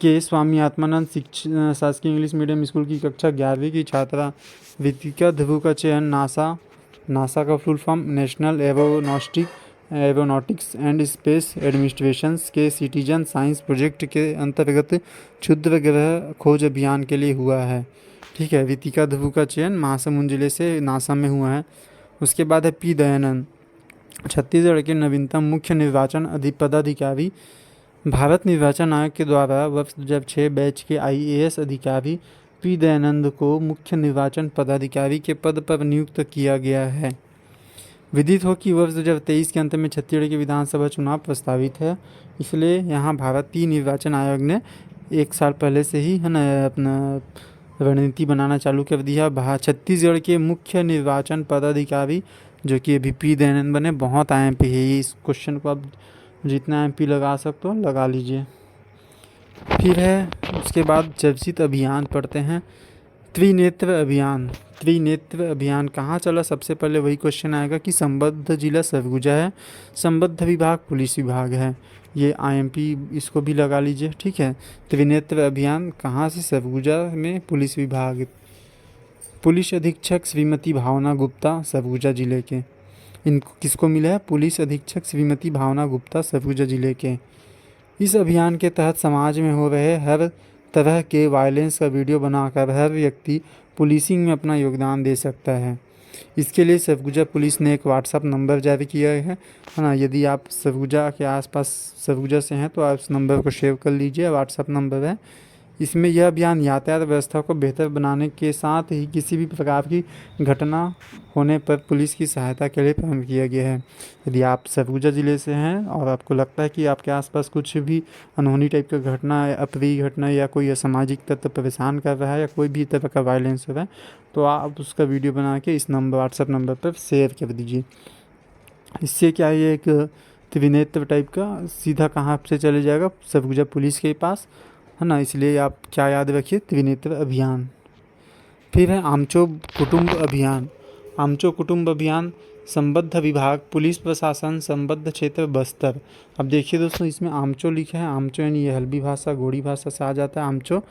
के स्वामी आत्मानंद शासकीय इंग्लिश मीडियम स्कूल की कक्षा 11वीं की छात्रा रितिका ध्रुव का चयन नासा का full form national aeronautics and space administrations के सिटीजन साइंस प्रोजेक्ट के अंतर्गत क्षुद्र ग्रह खोज अभियान के लिए हुआ है, ठीक है। रितिका ध्रुव का चयन महासमुंद जिले से नासा में हुआ है। उसके बाद है पी दयानंद, छत्तीसगढ़ के नवीनतम मुख्य निर्वाचन पदाधिकारी। भारत निर्वाचन आयोग के द्वारा वर्ष 2006 बैच के IAS अधिकारी पी दयानंद को मुख्य निर्वाचन पदाधिकारी के पद पर नियुक्त किया गया है। विदित हो कि वर्ष 2023 के अंत में छत्तीसगढ़ के विधानसभा चुनाव प्रस्तावित है, इसलिए यहाँ भारतीय निर्वाचन आयोग ने 1 साल पहले से ही, है ना, अपना रणनीति बनाना चालू कर दिया। छत्तीसगढ़ के मुख्य निर्वाचन पदाधिकारी जो कि अभी पी दयानंद बने, बहुत IMP है इस क्वेश्चन को आप जितना MP लगा सकते हो लगा लीजिए। फिर है उसके बाद चर्चित अभियान पढ़ते हैं, त्रिनेत्र अभियान कहाँ चला। सबसे पहले वही क्वेश्चन आएगा कि संबद्ध जिला सरगुजा है, संबद्ध विभाग पुलिस विभाग है, ये IMP, इसको भी लगा लीजिए, ठीक है। त्रिनेत्र अभियान कहाँ से, सरगुजा में पुलिस विभाग। पुलिस अधीक्षक श्रीमती भावना गुप्ता, सरगुजा जिले के। इनको किसको मिला है? पुलिस अधीक्षक श्रीमती भावना गुप्ता, सरगुजा जिले के। इस अभियान के तहत समाज में हो रहे हर तरह के वायलेंस का वीडियो बनाकर हर व्यक्ति पुलिसिंग में अपना योगदान दे सकता है। इसके लिए सरगुजा पुलिस ने एक व्हाट्सएप नंबर जारी किया है ना। यदि आप सरगुजा के आसपास सरगुजा से हैं तो आप इस नंबर को सेव कर लीजिए, व्हाट्सएप नंबर है। इसमें यह अभियान यातायात व्यवस्था को बेहतर बनाने के साथ ही किसी भी प्रकार की घटना होने पर पुलिस की सहायता के लिए प्रारंभ किया गया है। यदि आप सरगुजा ज़िले से हैं और आपको लगता है कि आपके आसपास कुछ भी अनहोनी टाइप का घटना, अप्रिय घटना या कोई असामाजिक तत्व परेशान कर रहा है या कोई भी तरह का वायलेंस हो रहा है, तो आप उसका वीडियो बना के इस नंबर व्हाट्सएप नंबर पर शेयर कर दीजिए। इससे क्या ये एक त्रिनेत्र टाइप का सीधा कहाँ से चले जाएगा? सरगुजा पुलिस के पास, है ना। इसलिए आप क्या याद रखिए? त्रिनेत्र अभियान। फिर है आमचो कुटुंब अभियान। आमचो कुटुंब अभियान संबद्ध विभाग पुलिस प्रशासन संबद्ध क्षेत्र बस्तर। अब देखिए दोस्तों, इसमें आमचो लिखा है। आमचो यानी ये हल्बी भाषा गोड़ी भाषा से आ जाता है आमचो।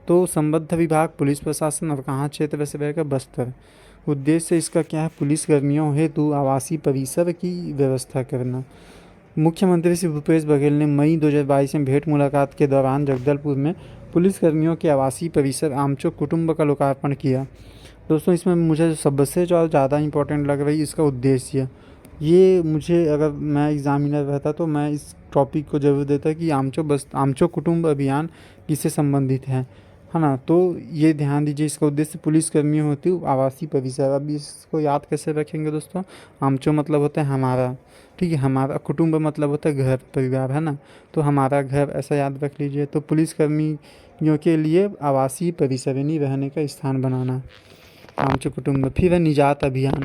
तो संबद्ध विभाग पुलिस प्रशासन और कहाँ क्षेत्र से रहेगा? बस्तर। उद्देश्य इसका क्या है? पुलिस कर्मियों हेतु आवासीय परिसर की व्यवस्था करना। मुख्यमंत्री श्री भूपेश बघेल ने मई 2022 में भेंट मुलाकात के दौरान जगदलपुर में पुलिसकर्मियों के आवासीय परिसर आमचो कुटुंब का लोकार्पण किया। दोस्तों, इसमें मुझे सबसे जो ज़्यादा इंपॉर्टेंट लग रही है इसका उद्देश्य। ये मुझे, अगर मैं एग्जामिनर रहता तो मैं इस टॉपिक को जरूर देता कि आमचो कुटुंब अभियान किससे संबंधित है ना। तो ये ध्यान दीजिए, इसका उद्देश्य पुलिसकर्मियों होती आवासीय परिसर। अब इसको याद कैसे रखेंगे दोस्तों? आमचो मतलब होता है हमारा, ठीक है। हमारा कुटुंब मतलब होता है घर परिवार, है ना। तो हमारा घर ऐसा याद रख लीजिए। तो पुलिसकर्मियों के लिए आवासीय परिसर यानी रहने का स्थान बनाना, आमचो कुटुंब। फिर है निजात अभियान।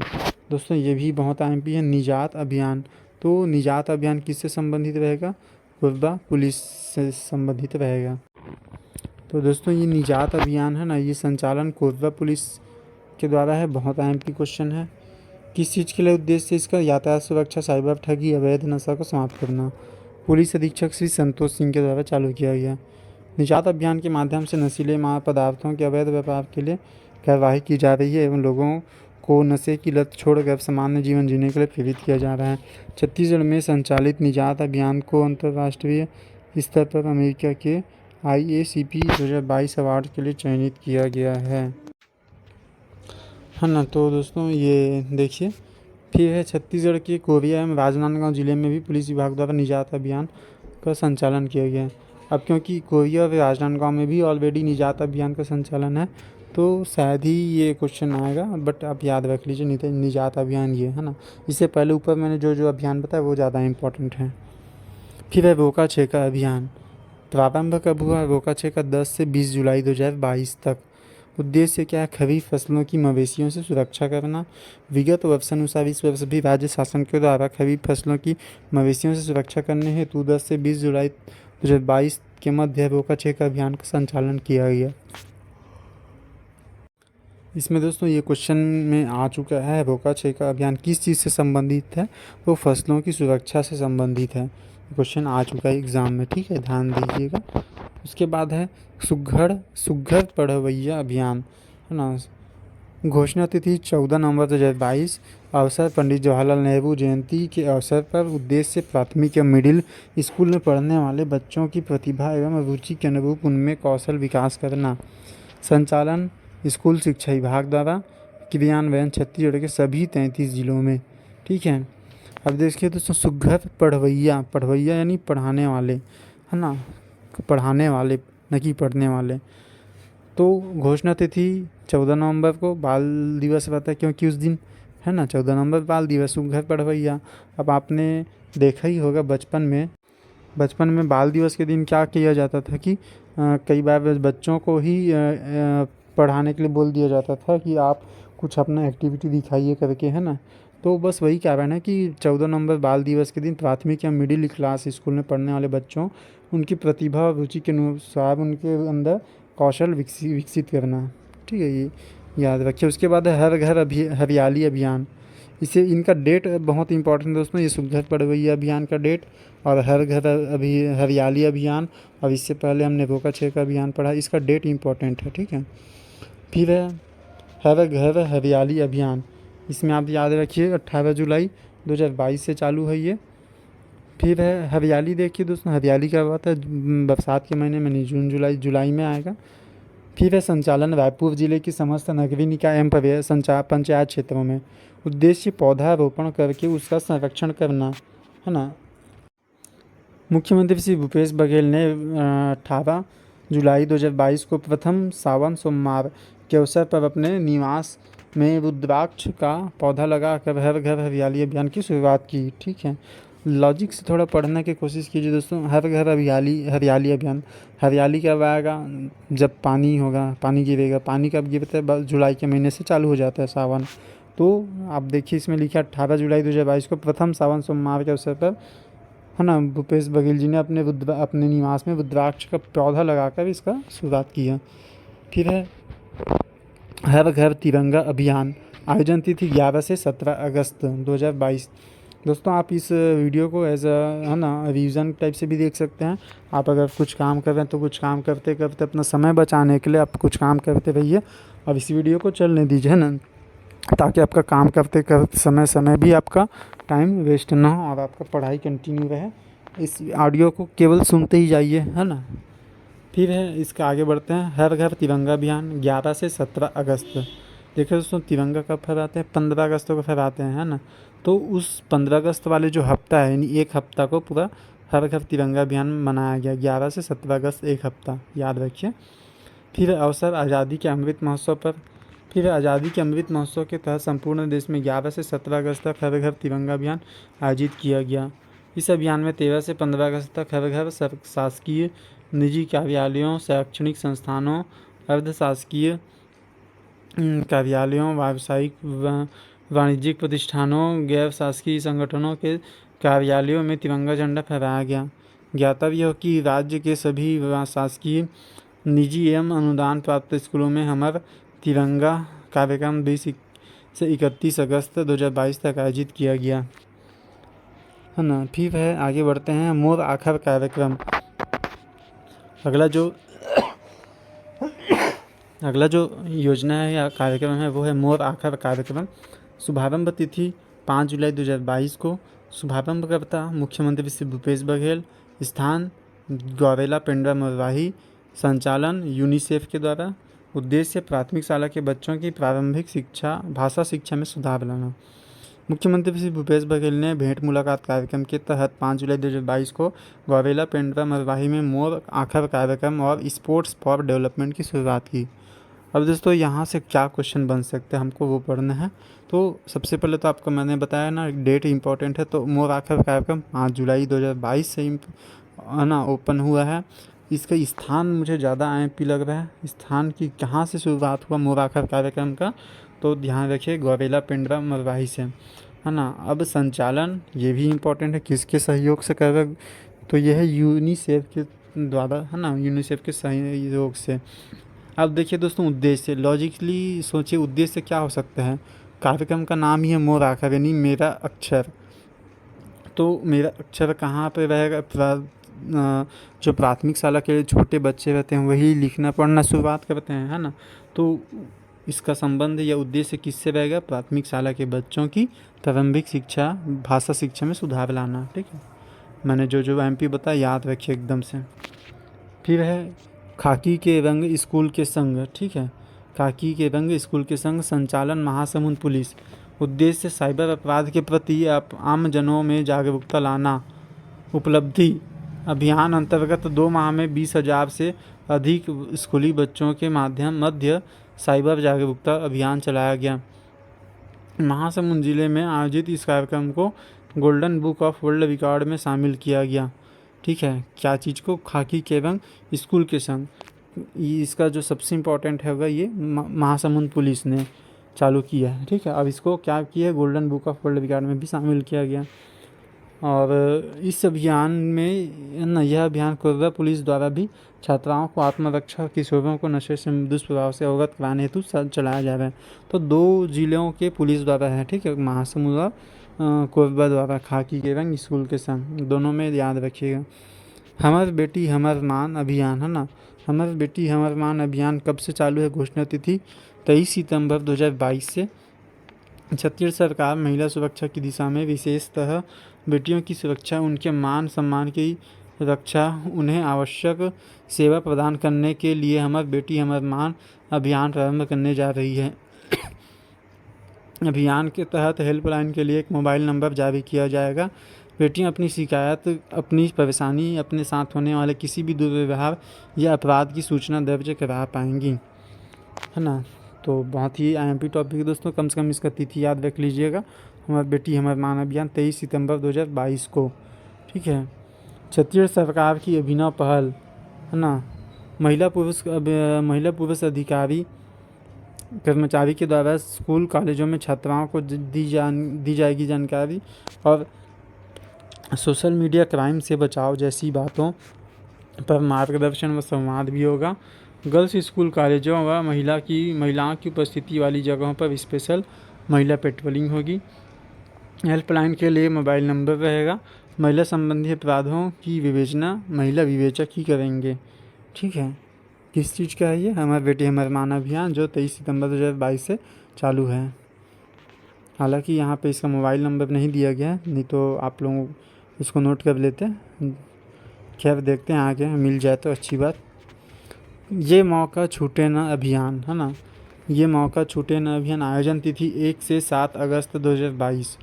दोस्तों, ये भी बहुत अहम भी है, निजात अभियान। तो निजात अभियान किससे संबंधित रहेगा? कोरबा पुलिस से संबंधित रहेगा। तो दोस्तों, ये निजात अभियान है ना, ये संचालन कोरबा पुलिस के द्वारा है। बहुत अहम क्वेश्चन है। किस चीज़ के लिए उद्देश्य इसका? यातायात सुरक्षा, साइबर ठगी, अवैध नशा को समाप्त करना। पुलिस अधीक्षक श्री संतोष सिंह के द्वारा चालू किया गया। निजात अभियान के माध्यम से नशीले पदार्थों के अवैध व्यापार के लिए कार्रवाई की जा रही है एवं लोगों को नशे की लत छोड़कर सामान्य जीवन जीने के लिए प्रेरित किया जा रहा है। छत्तीसगढ़ में संचालित निजात अभियान को अंतर्राष्ट्रीय स्तर पर अमेरिका के IACP 2022 अवार्ड के लिए चयनित किया गया है ना। तो दोस्तों, ये देखिए, फिर है छत्तीसगढ़ के कोरिया एवं राजनांदगांव जिले में भी पुलिस विभाग द्वारा निजात अभियान का संचालन किया गया है। अब क्योंकि कोरिया और राजनांदगांव में भी ऑलरेडी निजात अभियान का संचालन है, तो शायद ही ये क्वेश्चन आएगा, बट आप याद रख लीजिए निजात अभियान ये, है ना। इससे पहले ऊपर मैंने जो अभियान बताया वो ज़्यादा इंपॉर्टेंट है। फिर है रोका छेका अभियान। प्रारंभ कब हुआ? रोका छेका 10 से 20 जुलाई 2022 तक। उद्देश्य क्या है? खरीफ फसलों की मवेशियों से सुरक्षा करना। विगत वर्षानुसार इस वर्ष भी राज्य शासन के द्वारा खरीफ फसलों की मवेशियों से सुरक्षा करने हेतु 10 से 20 जुलाई 2022 के मध्य रोका छेका अभियान का संचालन किया गया। इसमें दोस्तों ये क्वेश्चन में आ चुका है, रोका छेका अभियान किस चीज़ से संबंधित है? वो फसलों की सुरक्षा से संबंधित है। क्वेश्चन आ चुका है एग्ज़ाम में, ठीक है, ध्यान दीजिएगा। उसके बाद है सुघड़ पढ़वैया अभियान, है ना। घोषणा तिथि 14 नवंबर 2022। अवसर पंडित जवाहरलाल नेहरू जयंती के अवसर पर। उद्देश्य प्राथमिक या मिडिल स्कूल में पढ़ने वाले बच्चों की प्रतिभा एवं रुचि के अनुरूप उनमें कौशल विकास करना। संचालन स्कूल शिक्षा विभाग द्वारा। क्रियान्वयन छत्तीसगढ़ के सभी 33 जिलों में, ठीक है। अब देखिए दोस्तों, सुघड़ पढ़वैया यानी पढ़ाने वाले, है ना, पढ़ाने वाले न कि पढ़ने वाले। तो घोषणा तिथि 14 नवंबर को बाल दिवस रहता है, क्योंकि उस दिन, है ना, 14 नवंबर बाल दिवस। सुघड़ पढ़वैया। अब आपने देखा ही होगा बचपन में बाल दिवस के दिन क्या किया जाता था कि कई बार बच्चों को ही पढ़ाने के लिए बोल दिया जाता था कि आप कुछ अपना एक्टिविटी दिखाइए करके, है ना। तो बस वही कारण है कि 14 नवंबर बाल दिवस के दिन प्राथमिक या मिडिल क्लास स्कूल में पढ़ने वाले बच्चों, उनकी प्रतिभा और रुचि के अनुसार उनके अंदर कौशल विकसित करना, ठीक है, ये याद रखिए। उसके बाद है हर घर हरियाली अभियान। इनका डेट बहुत इंपॉर्टेंट दोस्तों, ये सुघड़ पढ़वैया अभियान का डेट और हर घर हरियाली अभियान, और इससे पहले हमने रोका छेका अभियान पढ़ा, इसका डेट इंपॉर्टेंट है, ठीक है। फिर है हर घर हरियाली अभियान। इसमें आप याद रखिए 18 जुलाई 2022 से चालू है ये। फिर है हरियाली, देखिए दोस्तों हरियाली क्या बात है, बरसात के महीने में नहीं, जून जुलाई में आएगा। फिर है संचालन रायपुर जिले की समस्त नगरीय निकाय एवं पंचायत क्षेत्रों में। उद्देश्य पौधारोपण करके उसका संरक्षण करना, है ना। मुख्यमंत्री श्री भूपेश बघेल ने 18 जुलाई 2022 को प्रथम सावन सोमवार के अवसर पर अपने निवास में रुद्राक्ष का पौधा लगाकर हर घर हरियाली अभियान की शुरुआत की। ठीक है, लॉजिक से थोड़ा पढ़ने की कोशिश कीजिए दोस्तों। हर घर हरियाली अभियान, हरियाली कब आएगा, जब पानी होगा, पानी गिरेगा। पानी कब गिरता है, जुलाई के महीने से चालू हो जाता है सावन। तो आप देखिए इसमें लिखा 18 जुलाई 2022 को प्रथम सावन सोमवार के अवसर पर, है ना, भूपेश बघेल जी ने अपने निवास में रुद्राक्ष का पौधा लगाकर इसका शुरुआत की है। फिर है हर घर तिरंगा अभियान, आयोजन तिथि 11 से 17 अगस्त 2022। दोस्तों आप इस वीडियो को एज है ना रिवीजन टाइप से भी देख सकते हैं। आप अगर कुछ काम कर रहे हैं तो कुछ काम करते करते अपना समय बचाने के लिए आप कुछ काम करते रहिए और इस वीडियो को चलने दीजिए, है ना, ताकि आपका काम करते करते समय भी आपका टाइम वेस्ट ना हो और आपका पढ़ाई कंटिन्यू रहे। इस ऑडियो को केवल सुनते ही जाइए, है ना। फिर है इसका आगे बढ़ते हैं, हर घर तिरंगा अभियान 11 से 17 अगस्त। देखिए दोस्तों तिरंगा कब फहराते हैं, 15 अगस्त को फहराते हैं, है ना। तो उस 15 अगस्त वाले जो हफ्ता है, यानी एक हफ्ता को पूरा हर घर तिरंगा अभियान मनाया गया। 11 से 17 अगस्त एक हफ्ता, याद रखिए। फिर अवसर आज़ादी के अमृत महोत्सव पर। फिर आज़ादी के अमृत महोत्सव के तहत संपूर्ण देश में 11 से 17 अगस्त तक हर घर तिरंगा अभियान आयोजित किया गया। इस अभियान में 13 से 15 अगस्त तक हर घर शासकीय, निजी कार्यालयों, शैक्षणिक संस्थानों, अर्ध शासकीय कार्यालयों, व्यावसायिक वाणिज्यिक प्रतिष्ठानों, गैर शासकीय संगठनों के कार्यालयों में तिरंगा झंडा फहराया गया। ज्ञातव्य हो कि राज्य के सभी शासकीय, निजी एवं अनुदान प्राप्त स्कूलों में हमर तिरंगा कार्यक्रम 20 से 31 अगस्त 2022 तक आयोजित किया गया, है ना। फिर है आगे बढ़ते हैं, मोर आखर कार्यक्रम। अगला जो योजना है या कार्यक्रम है वो है मोर आखर कार्यक्रम। शुभारंभ तिथि 5 जुलाई 2022 को। शुभारंभकर्ता मुख्यमंत्री श्री भूपेश बघेल। स्थान गौरेला पेंड्रा मरवाही। संचालन यूनिसेफ के द्वारा। उद्देश्य प्राथमिक शाला के बच्चों की प्रारंभिक शिक्षा, भाषा शिक्षा में सुधार लाना। मुख्यमंत्री श्री भूपेश बघेल ने भेंट मुलाकात कार्यक्रम के तहत 5 जुलाई 2022 को गौरेला पेंड्रा मरवाही में मोर आखर कार्यक्रम और स्पोर्ट्स फॉर डेवलपमेंट की शुरुआत की। अब दोस्तों यहाँ से क्या क्वेश्चन बन सकते हैं हमको वो पढ़ना है। तो सबसे पहले तो आपको मैंने बताया ना डेट इंपॉर्टेंट है, तो मोर आखर कार्यक्रम 5 जुलाई 2022 से है ना ओपन हुआ है। इसका स्थान मुझे ज़्यादा IMP लग रहा है, स्थान की कहाँ से शुरुआत हुआ मोर आखर कार्यक्रम का, तो ध्यान रखिए गौरेला पेंड्रा मरवाही से, है ना। अब संचालन ये भी इम्पोर्टेंट है, किसके सहयोग से कर रहे, तो यह है यूनिसेफ के द्वारा, है ना, यूनिसेफ के सहयोग से। अब देखिए दोस्तों उद्देश्य, लॉजिकली सोचिए उद्देश्य क्या हो सकता है। कार्यक्रम का नाम ही है मोर आखर, यानी मेरा अक्षर। तो मेरा अक्षर कहाँ पे रहेगा, जो प्राथमिक शाला के छोटे बच्चे रहते हैं वही लिखना पढ़ना शुरुआत करते हैं, है ना। तो इसका संबंध या उद्देश्य किससे रहेगा, प्राथमिक शाला के बच्चों की प्रारंभिक शिक्षा, भाषा शिक्षा में सुधार लाना। ठीक है, मैंने जो MP बताया याद रखिए एकदम से। फिर है खाकी के रंग स्कूल के संग। ठीक है, खाकी के रंग स्कूल के संग। संचालन महासमुंद पुलिस। उद्देश्य साइबर अपराध के प्रति आम जनों में जागरूकता लाना। उपलब्धि अभियान अंतर्गत 2 माह में 20,000 से अधिक स्कूली बच्चों के मध्य साइबर जागरूकता अभियान चलाया गया। महासमुंद जिले में आयोजित इस कार्यक्रम को golden book of world record में शामिल किया गया। ठीक है, क्या चीज़ को, खाकी के रंग स्कूल के संग। इसका जो सबसे इम्पोर्टेंट होगा ये महासमुंद पुलिस ने चालू किया है। ठीक है, अब इसको क्या किया है, golden book of world record में भी शामिल किया गया। और इस अभियान में ना यह अभियान कोरबा पुलिस द्वारा भी छात्राओं को आत्मरक्षा, किशोरों को नशे से दुष्प्रभाव से अवगत कराने हेतु चलाया जा रहा है। तो 2 जिलों के पुलिस द्वारा है। ठीक है, महासमुंद और कोरबा द्वारा खाकी के रंग स्कूल के संग, दोनों में याद रखिएगा। हमर बेटी हमर मान अभियान, है ना। हमर बेटी हमर मान अभियान कब से चालू है, घोषणा तिथि 23 सितंबर 2022 से छत्तीसगढ़ सरकार महिला सुरक्षा की दिशा में विशेषतः बेटियों की सुरक्षा, उनके मान सम्मान की रक्षा, उन्हें आवश्यक सेवा प्रदान करने के लिए हमर बेटी हमर मान अभियान प्रारंभ करने जा रही है। अभियान के तहत हेल्पलाइन के लिए एक मोबाइल नंबर जारी किया जाएगा। बेटियां अपनी शिकायत, अपनी परेशानी, अपने साथ होने वाले किसी भी दुर्व्यवहार या अपराध की सूचना दर्ज करा पाएंगी, है ना। तो बहुत ही IMP टॉपिक है दोस्तों, कम से कम इसका तिथि याद रख लीजिएगा। हमारी बेटी हमारा मान अभियान 23 सितंबर 2022 को, ठीक है। छत्तीसगढ़ सरकार की अभिनव पहल, है ना, महिला पुरुष अधिकारी कर्मचारी के द्वारा स्कूल कॉलेजों में छात्राओं को दी जाएगी जानकारी, और सोशल मीडिया क्राइम से बचाव जैसी बातों पर मार्गदर्शन व संवाद भी होगा। गर्ल्स स्कूल कॉलेजों व महिलाओं की उपस्थिति वाली जगहों पर स्पेशल महिला पेट्रोलिंग होगी। हेल्पलाइन के लिए मोबाइल नंबर रहेगा। महिला संबंधी अपराधों की विवेचना महिला विवेचक ही करेंगे, ठीक है। किस चीज़ का है ये? हमारे बेटी हमारे मान अभियान, जो 23 सितंबर 2022 से चालू है। हालांकि यहाँ पे इसका मोबाइल नंबर नहीं दिया गया है, नहीं तो आप लोग इसको नोट कर लेते हैं। खैर देखते हैं आगे मिल जाए तो अच्छी बात। ये मौका छूटे ना अभियान, है ना, ये मौका छूटे ना अभियान आयोजन तिथि 1 से 7 अगस्त 2022।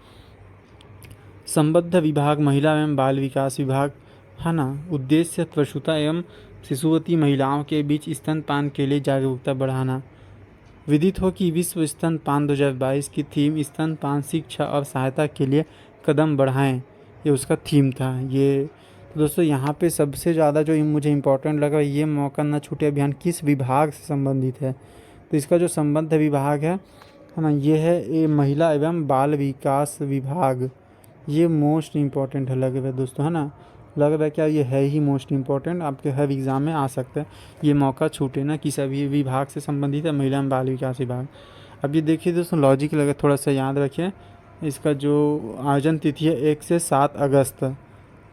संबद्ध विभाग महिला एवं बाल विकास विभाग, है ना। उद्देश्य प्रसूता एवं शिशुवती महिलाओं के बीच स्तनपान के लिए जागरूकता बढ़ाना। विदित हो कि विश्व स्तनपान 2022 की थीम स्तनपान शिक्षा और सहायता के लिए कदम बढ़ाएं, ये उसका थीम था। ये तो दोस्तों यहाँ पे सबसे ज़्यादा जो मुझे इम्पोर्टेंट लगा, ये मौका न छूटे अभियान किस विभाग से संबंधित है। तो इसका जो संबद्ध विभाग है ना, ये है ये महिला एवं बाल विकास विभाग। ये मोस्ट इम्पॉर्टेंट है लग रहा है दोस्तों, है ना। लग रहा है क्या? ये है ही मोस्ट इम्पॉर्टेंट, आपके हर एग्ज़ाम में आ सकता है। ये मौका छूटे ना किस अभी विभाग से संबंधित है, महिला एवं बाल विकास विभाग। अब ये देखिए दोस्तों, लॉजिक लगे थोड़ा सा याद रखिए। इसका जो आयोजन तिथि है 1 से 7 अगस्त,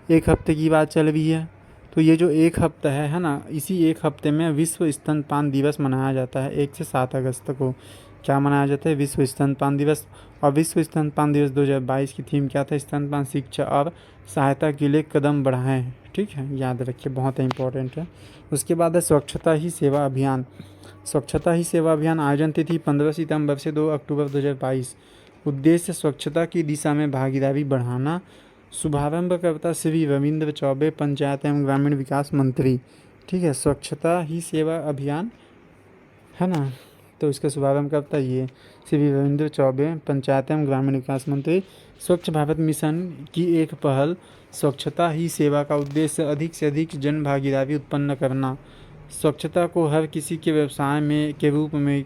एक हफ्ते की बात चल रही है। तो ये जो एक हफ्ता है ना, इसी एक हफ्ते में विश्व स्तनपान दिवस मनाया जाता है। 1 से 7 अगस्त को क्या मनाया जाता है? विश्व स्तनपान दिवस। और विश्व स्तनपान दिवस 2022 की थीम क्या था? स्तनपान शिक्षा और सहायता के लिए कदम बढ़ाएं, ठीक है, याद रखिए, बहुत इंपॉर्टेंट है। उसके बाद है स्वच्छता ही सेवा अभियान। स्वच्छता ही सेवा अभियान आयोजन तिथि 15 सितंबर से 2 अक्टूबर 2022। उद्देश्य स्वच्छता की दिशा में भागीदारी बढ़ाना। शुभारंभकर्ता श्री रविंद्र चौबे, पंचायत एवं ग्रामीण विकास मंत्री, ठीक है। स्वच्छता ही सेवा अभियान, है ना, तो इसका शुभारंभ करता ये श्री रविंद्र चौबे, पंचायत एवं ग्रामीण विकास मंत्री। स्वच्छ भारत मिशन की एक पहल स्वच्छता ही सेवा का उद्देश्य अधिक से अधिक जन भागीदारी उत्पन्न करना, स्वच्छता को हर किसी के व्यवसाय में के रूप में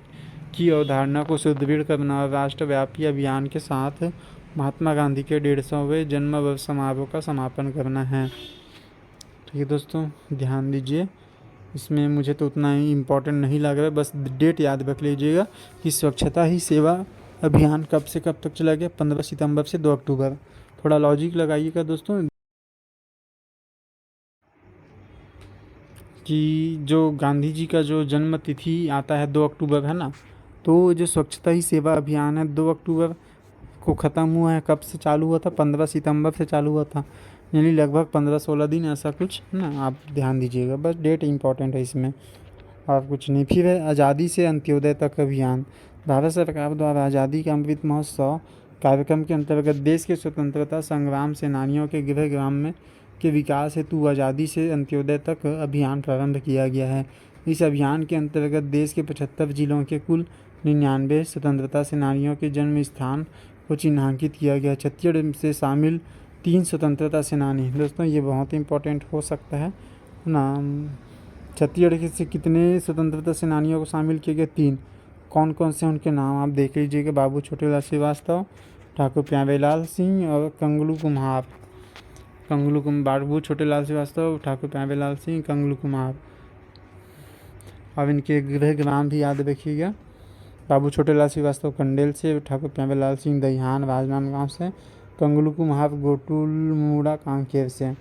की अवधारणा को सुदृढ़ करना और राष्ट्रव्यापी अभियान के साथ महात्मा गांधी के 150वें जन्म वर्ष समारोह का समापन करना है। ठीक है दोस्तों, ध्यान दीजिए। इसमें मुझे तो उतना ही इम्पोर्टेंट नहीं लग रहा है, बस डेट याद रख लीजिएगा कि स्वच्छता ही सेवा अभियान कब से कब तक चला गया? 15 सितंबर से 2 अक्टूबर। थोड़ा लॉजिक लगाइएगा दोस्तों कि जो गांधी जी का जो जन्म तिथि आता है 2 अक्टूबर, है ना, तो जो स्वच्छता ही सेवा अभियान है 2 अक्टूबर को ख़त्म हुआ है। कब से चालू हुआ था? 15 सितंबर से चालू हुआ था, यानी लगभग 15-16 दिन ऐसा कुछ, है ना। आप ध्यान दीजिएगा, बस डेट इंपॉर्टेंट है इसमें और कुछ नहीं। फिर है आज़ादी से अंत्योदय तक अभियान। भारत सरकार द्वारा आज़ादी का अमृत महोत्सव कार्यक्रम के अंतर्गत देश के स्वतंत्रता संग्राम सेनानियों के गृह ग्राम में के विकास हेतु आज़ादी से अंत्योदय तक अभियान प्रारंभ किया गया है। इस अभियान के अंतर्गत देश के 75 जिलों के कुल 99 स्वतंत्रता सेनानियों के जन्म स्थान को चिन्हांकित किया गया। छत्तीसगढ़ से शामिल 3 स्वतंत्रता सेनानी। दोस्तों ये बहुत इंपॉर्टेंट हो सकता है ना। छत्तीसगढ़ से कितने स्वतंत्रता सेनानियों को शामिल किए गए? 3। कौन कौन से उनके नाम आप देख लीजिएगा? बाबू छोटेलाल श्रीवास्तव, ठाकुर प्यारेलाल सिंह और कंगलू कुम्हार। बाबू छोटेलाल श्रीवास्तव, ठाकुर प्यारेलाल सिंह, कंगलू कुम्हार। अब इनके गृह ग्राम भी याद रखिएगा। बाबू छोटेलाल श्रीवास्तव कंडेल से, ठाकुर प्यारेलाल सिंह दहिहान राजनांदगांव से, कंगलू कुम्हार गोटुलमुड़ा कांकेर से।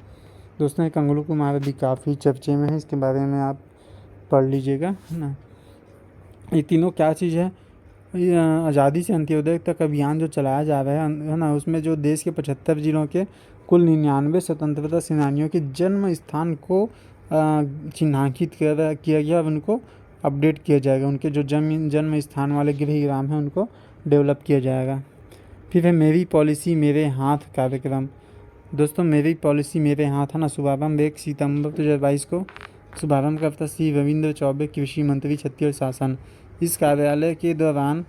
दोस्तों ये कंगलू कुम्हार भी काफ़ी चर्चे में है, इसके बारे में आप पढ़ लीजिएगा, है ना। ये तीनों क्या चीज़ है? ये आज़ादी से अंत्योदय तक अभियान जो चलाया जा रहा है ना, उसमें जो देश के 75 जिलों के कुल 99 स्वतंत्रता सेनानियों के जन्म स्थान को चिन्हांकित किया गया, अब उनको अपडेट किया जाएगा। उनके जो जन्म स्थान वाले गृहग्राम हैं उनको डेवलप किया जाएगा। फिर है मेरी पॉलिसी मेरे हाथ कार्यक्रम। दोस्तों, मेरी पॉलिसी मेरे हाथ है ना, शुभारंभ 1 सितंबर 2022 को शुभारंभ करता श्री रविंद्र चौबे, कृषि मंत्री, छत्तीसगढ़ शासन। इस कार्यालय के दौरान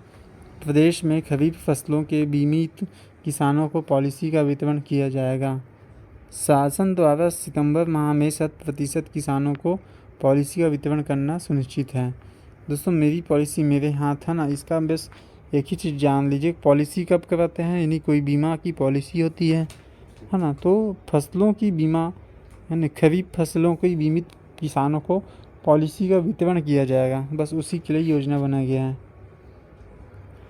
प्रदेश में खरीफ फसलों के बीमित किसानों को पॉलिसी का वितरण किया जाएगा। शासन द्वारा सितंबर माह में 100% किसानों को पॉलिसी का वितरण करना सुनिश्चित है। दोस्तों, मेरी पॉलिसी मेरे हाथ है ना, इसका बस एक ही चीज़ जान लीजिए, पॉलिसी कब कराते हैं, यानी कोई बीमा की पॉलिसी होती है ना, तो फसलों की बीमा यानी खरीफ फसलों की बीमित किसानों को पॉलिसी का वितरण किया जाएगा, बस उसी के लिए योजना बना गया है।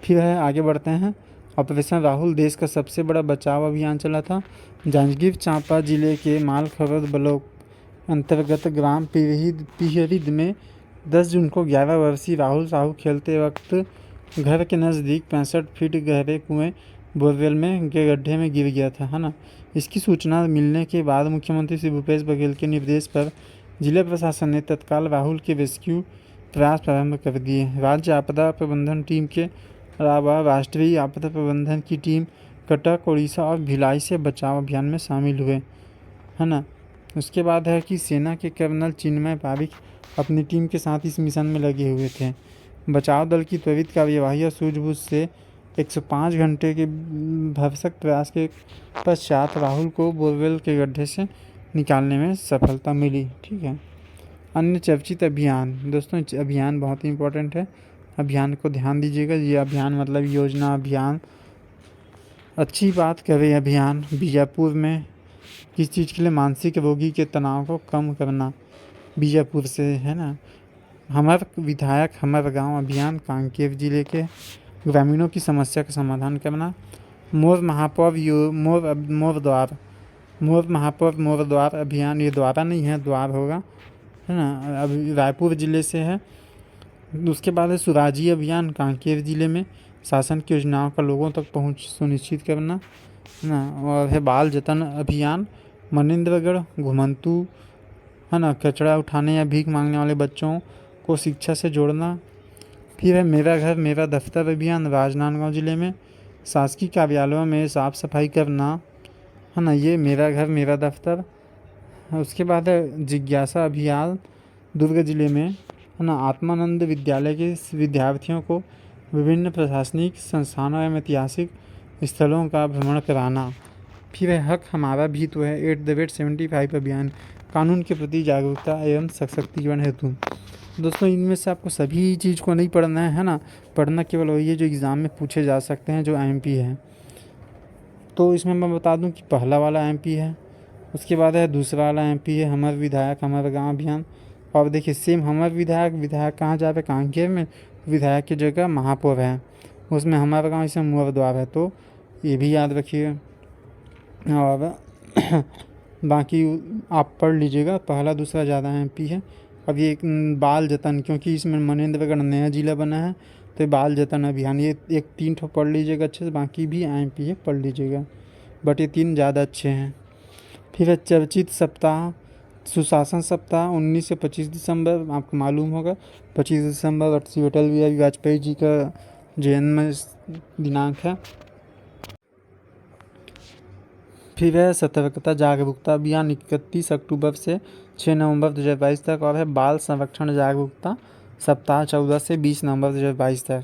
फिर है आगे बढ़ते हैं। ऑपरेशन राहुल देश का सबसे बड़ा बचाव अभियान चला था। जांजगीर चांपा जिले के मालखरद ब्लॉक अंतर्गत ग्राम पिहरिद में 10 जून को 11 वर्षीय राहुल साहू खेलते वक्त घर के नज़दीक 65 फीट गहरे कुएं बोरवेल में के गड्ढे में गिर गया था, है ना। इसकी सूचना मिलने के बाद मुख्यमंत्री श्री भूपेश बघेल के निर्देश पर जिला प्रशासन ने तत्काल राहुल के रेस्क्यू प्रयास प्रारंभ कर दिए। राज्य आपदा प्रबंधन टीम के अलावा राष्ट्रीय आपदा प्रबंधन की टीम कटक, उड़ीसा और भिलाई से बचाव अभियान में शामिल हुए, है ना। उसके बाद है कि सेना के कर्नल चिन्मय पारिक अपनी टीम के साथ इस मिशन में लगे हुए थे। बचाव दल की त्वरित कार्यवाही और सूझबूझ से 105 घंटे के भरसक प्रयास के पश्चात राहुल को बोरवेल के गड्ढे से निकालने में सफलता मिली। ठीक है। अन्य चर्चित अभियान। दोस्तों, अभियान बहुत ही इंपॉर्टेंट है, अभियान को ध्यान दीजिएगा। ये अभियान मतलब योजना अभियान। अच्छी बात करें अभियान। बीजापुर में किस चीज़ के लिए? मानसिक रोगी के तनाव को कम करना, बीजापुर से, है ना। हमर विधायक हमर गांव अभियान, कांकेर जिले के ग्रामीणों की समस्या का समाधान करना। मोर महापौर मोर द्वार अभियान, ये द्वारा नहीं है, द्वार होगा, है ना, अभी रायपुर जिले से है। उसके बाद है सुराजी अभियान, कांकेर जिले में शासन की योजनाओं का लोगों तक पहुंच सुनिश्चित करना, है ना। और है बाल जतन अभियान, मनेंद्रगढ़, घुमंतू, है ना, कचरा उठाने या भीख मांगने वाले बच्चों को शिक्षा से जोड़ना। फिर है मेरा घर मेरा दफ्तर अभियान, राजनांदगांव जिले में शासकीय कार्यालयों में साफ सफाई करना, है ना, ये मेरा घर मेरा दफ्तर। उसके बाद है जिज्ञासा अभियान, दुर्ग जिले में, है ना, आत्मानंद विद्यालय के विद्यार्थियों को विभिन्न प्रशासनिक संस्थानों एवं ऐतिहासिक स्थलों का भ्रमण कराना। फिर है हक हमारा भी तो है 8-75 अभियान, कानून के प्रति जागरूकता एवं सशक्तिकरण हेतु। दोस्तों, इनमें से आपको सभी चीज़ को नहीं पढ़ना है ना, पढ़ना केवल वही है जो एग्ज़ाम में पूछे जा सकते हैं, जो एमपी है। तो इसमें मैं बता दूं कि पहला वाला एमपी है, उसके बाद है दूसरा वाला एमपी है हमर विधायक हमर गाँव अभियान। और देखिए सेम हमर विधायक कहाँ जा रहा है? कांकेर में। विधायक की जगह महापौर है, उसमें हमारा गाँव इसमें मोर द्वार है, तो ये भी याद रखिए। और बाकी आप पढ़ लीजिएगा, पहला दूसरा ज़्यादा एमपी है। अब ये बाल जतन, क्योंकि इसमें मनेंद्रगढ़ नया जिला बना है, तो बाल जतन अभियान, ये 3 ठो पढ़ लीजिएगा अच्छे से, बाकी भी एमपी है पढ़ लीजिएगा, बट ये 3 ज़्यादा अच्छे हैं। फिर है चर्चित सप्ताह, सुशासन सप्ताह 19 से 25 दिसंबर, आपको मालूम होगा 25 दिसंबर अटल बिहारी वाजपेयी जी का जन्म दिनांक है। फिर है सतर्कता जागरूकता अभियान 31 अक्टूबर से 6 नवंबर 2022 तक। और है बाल संरक्षण जागरूकता सप्ताह 14 से 20 नवंबर 2022 तक।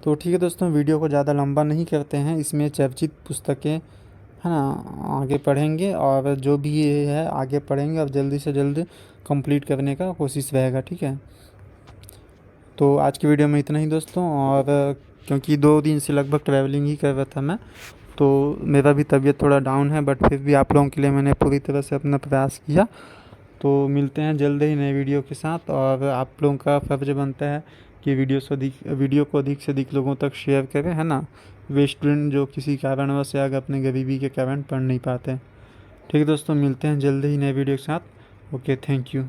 तो ठीक है दोस्तों, वीडियो को ज़्यादा लंबा नहीं करते हैं, इसमें चर्चित पुस्तकें, है ना, आगे पढ़ेंगे और जो भी ये है आगे पढ़ेंगे और जल्दी से जल्दी कंप्लीट करने का कोशिश रहेगा। ठीक है, तो आज की वीडियो में इतना ही दोस्तों। और क्योंकि 2 दिन से लगभग ट्रैवलिंग ही कर रहा था मैं, तो मेरा भी तबीयत थोड़ा डाउन है, बट फिर भी आप लोगों के लिए मैंने पूरी तरह से अपना प्रयास किया। तो मिलते हैं जल्द ही नए वीडियो के साथ। और आप लोगों का फर्ज बनता है कि वीडियो को अधिक से अधिक लोगों तक शेयर करें, है ना, वे स्टूडेंट जो किसी कारणवश या अपने गरीबी के कारण पढ़ नहीं पाते। ठीक है दोस्तों, मिलते हैं जल्द ही नए वीडियो के साथ। Okay, thank you.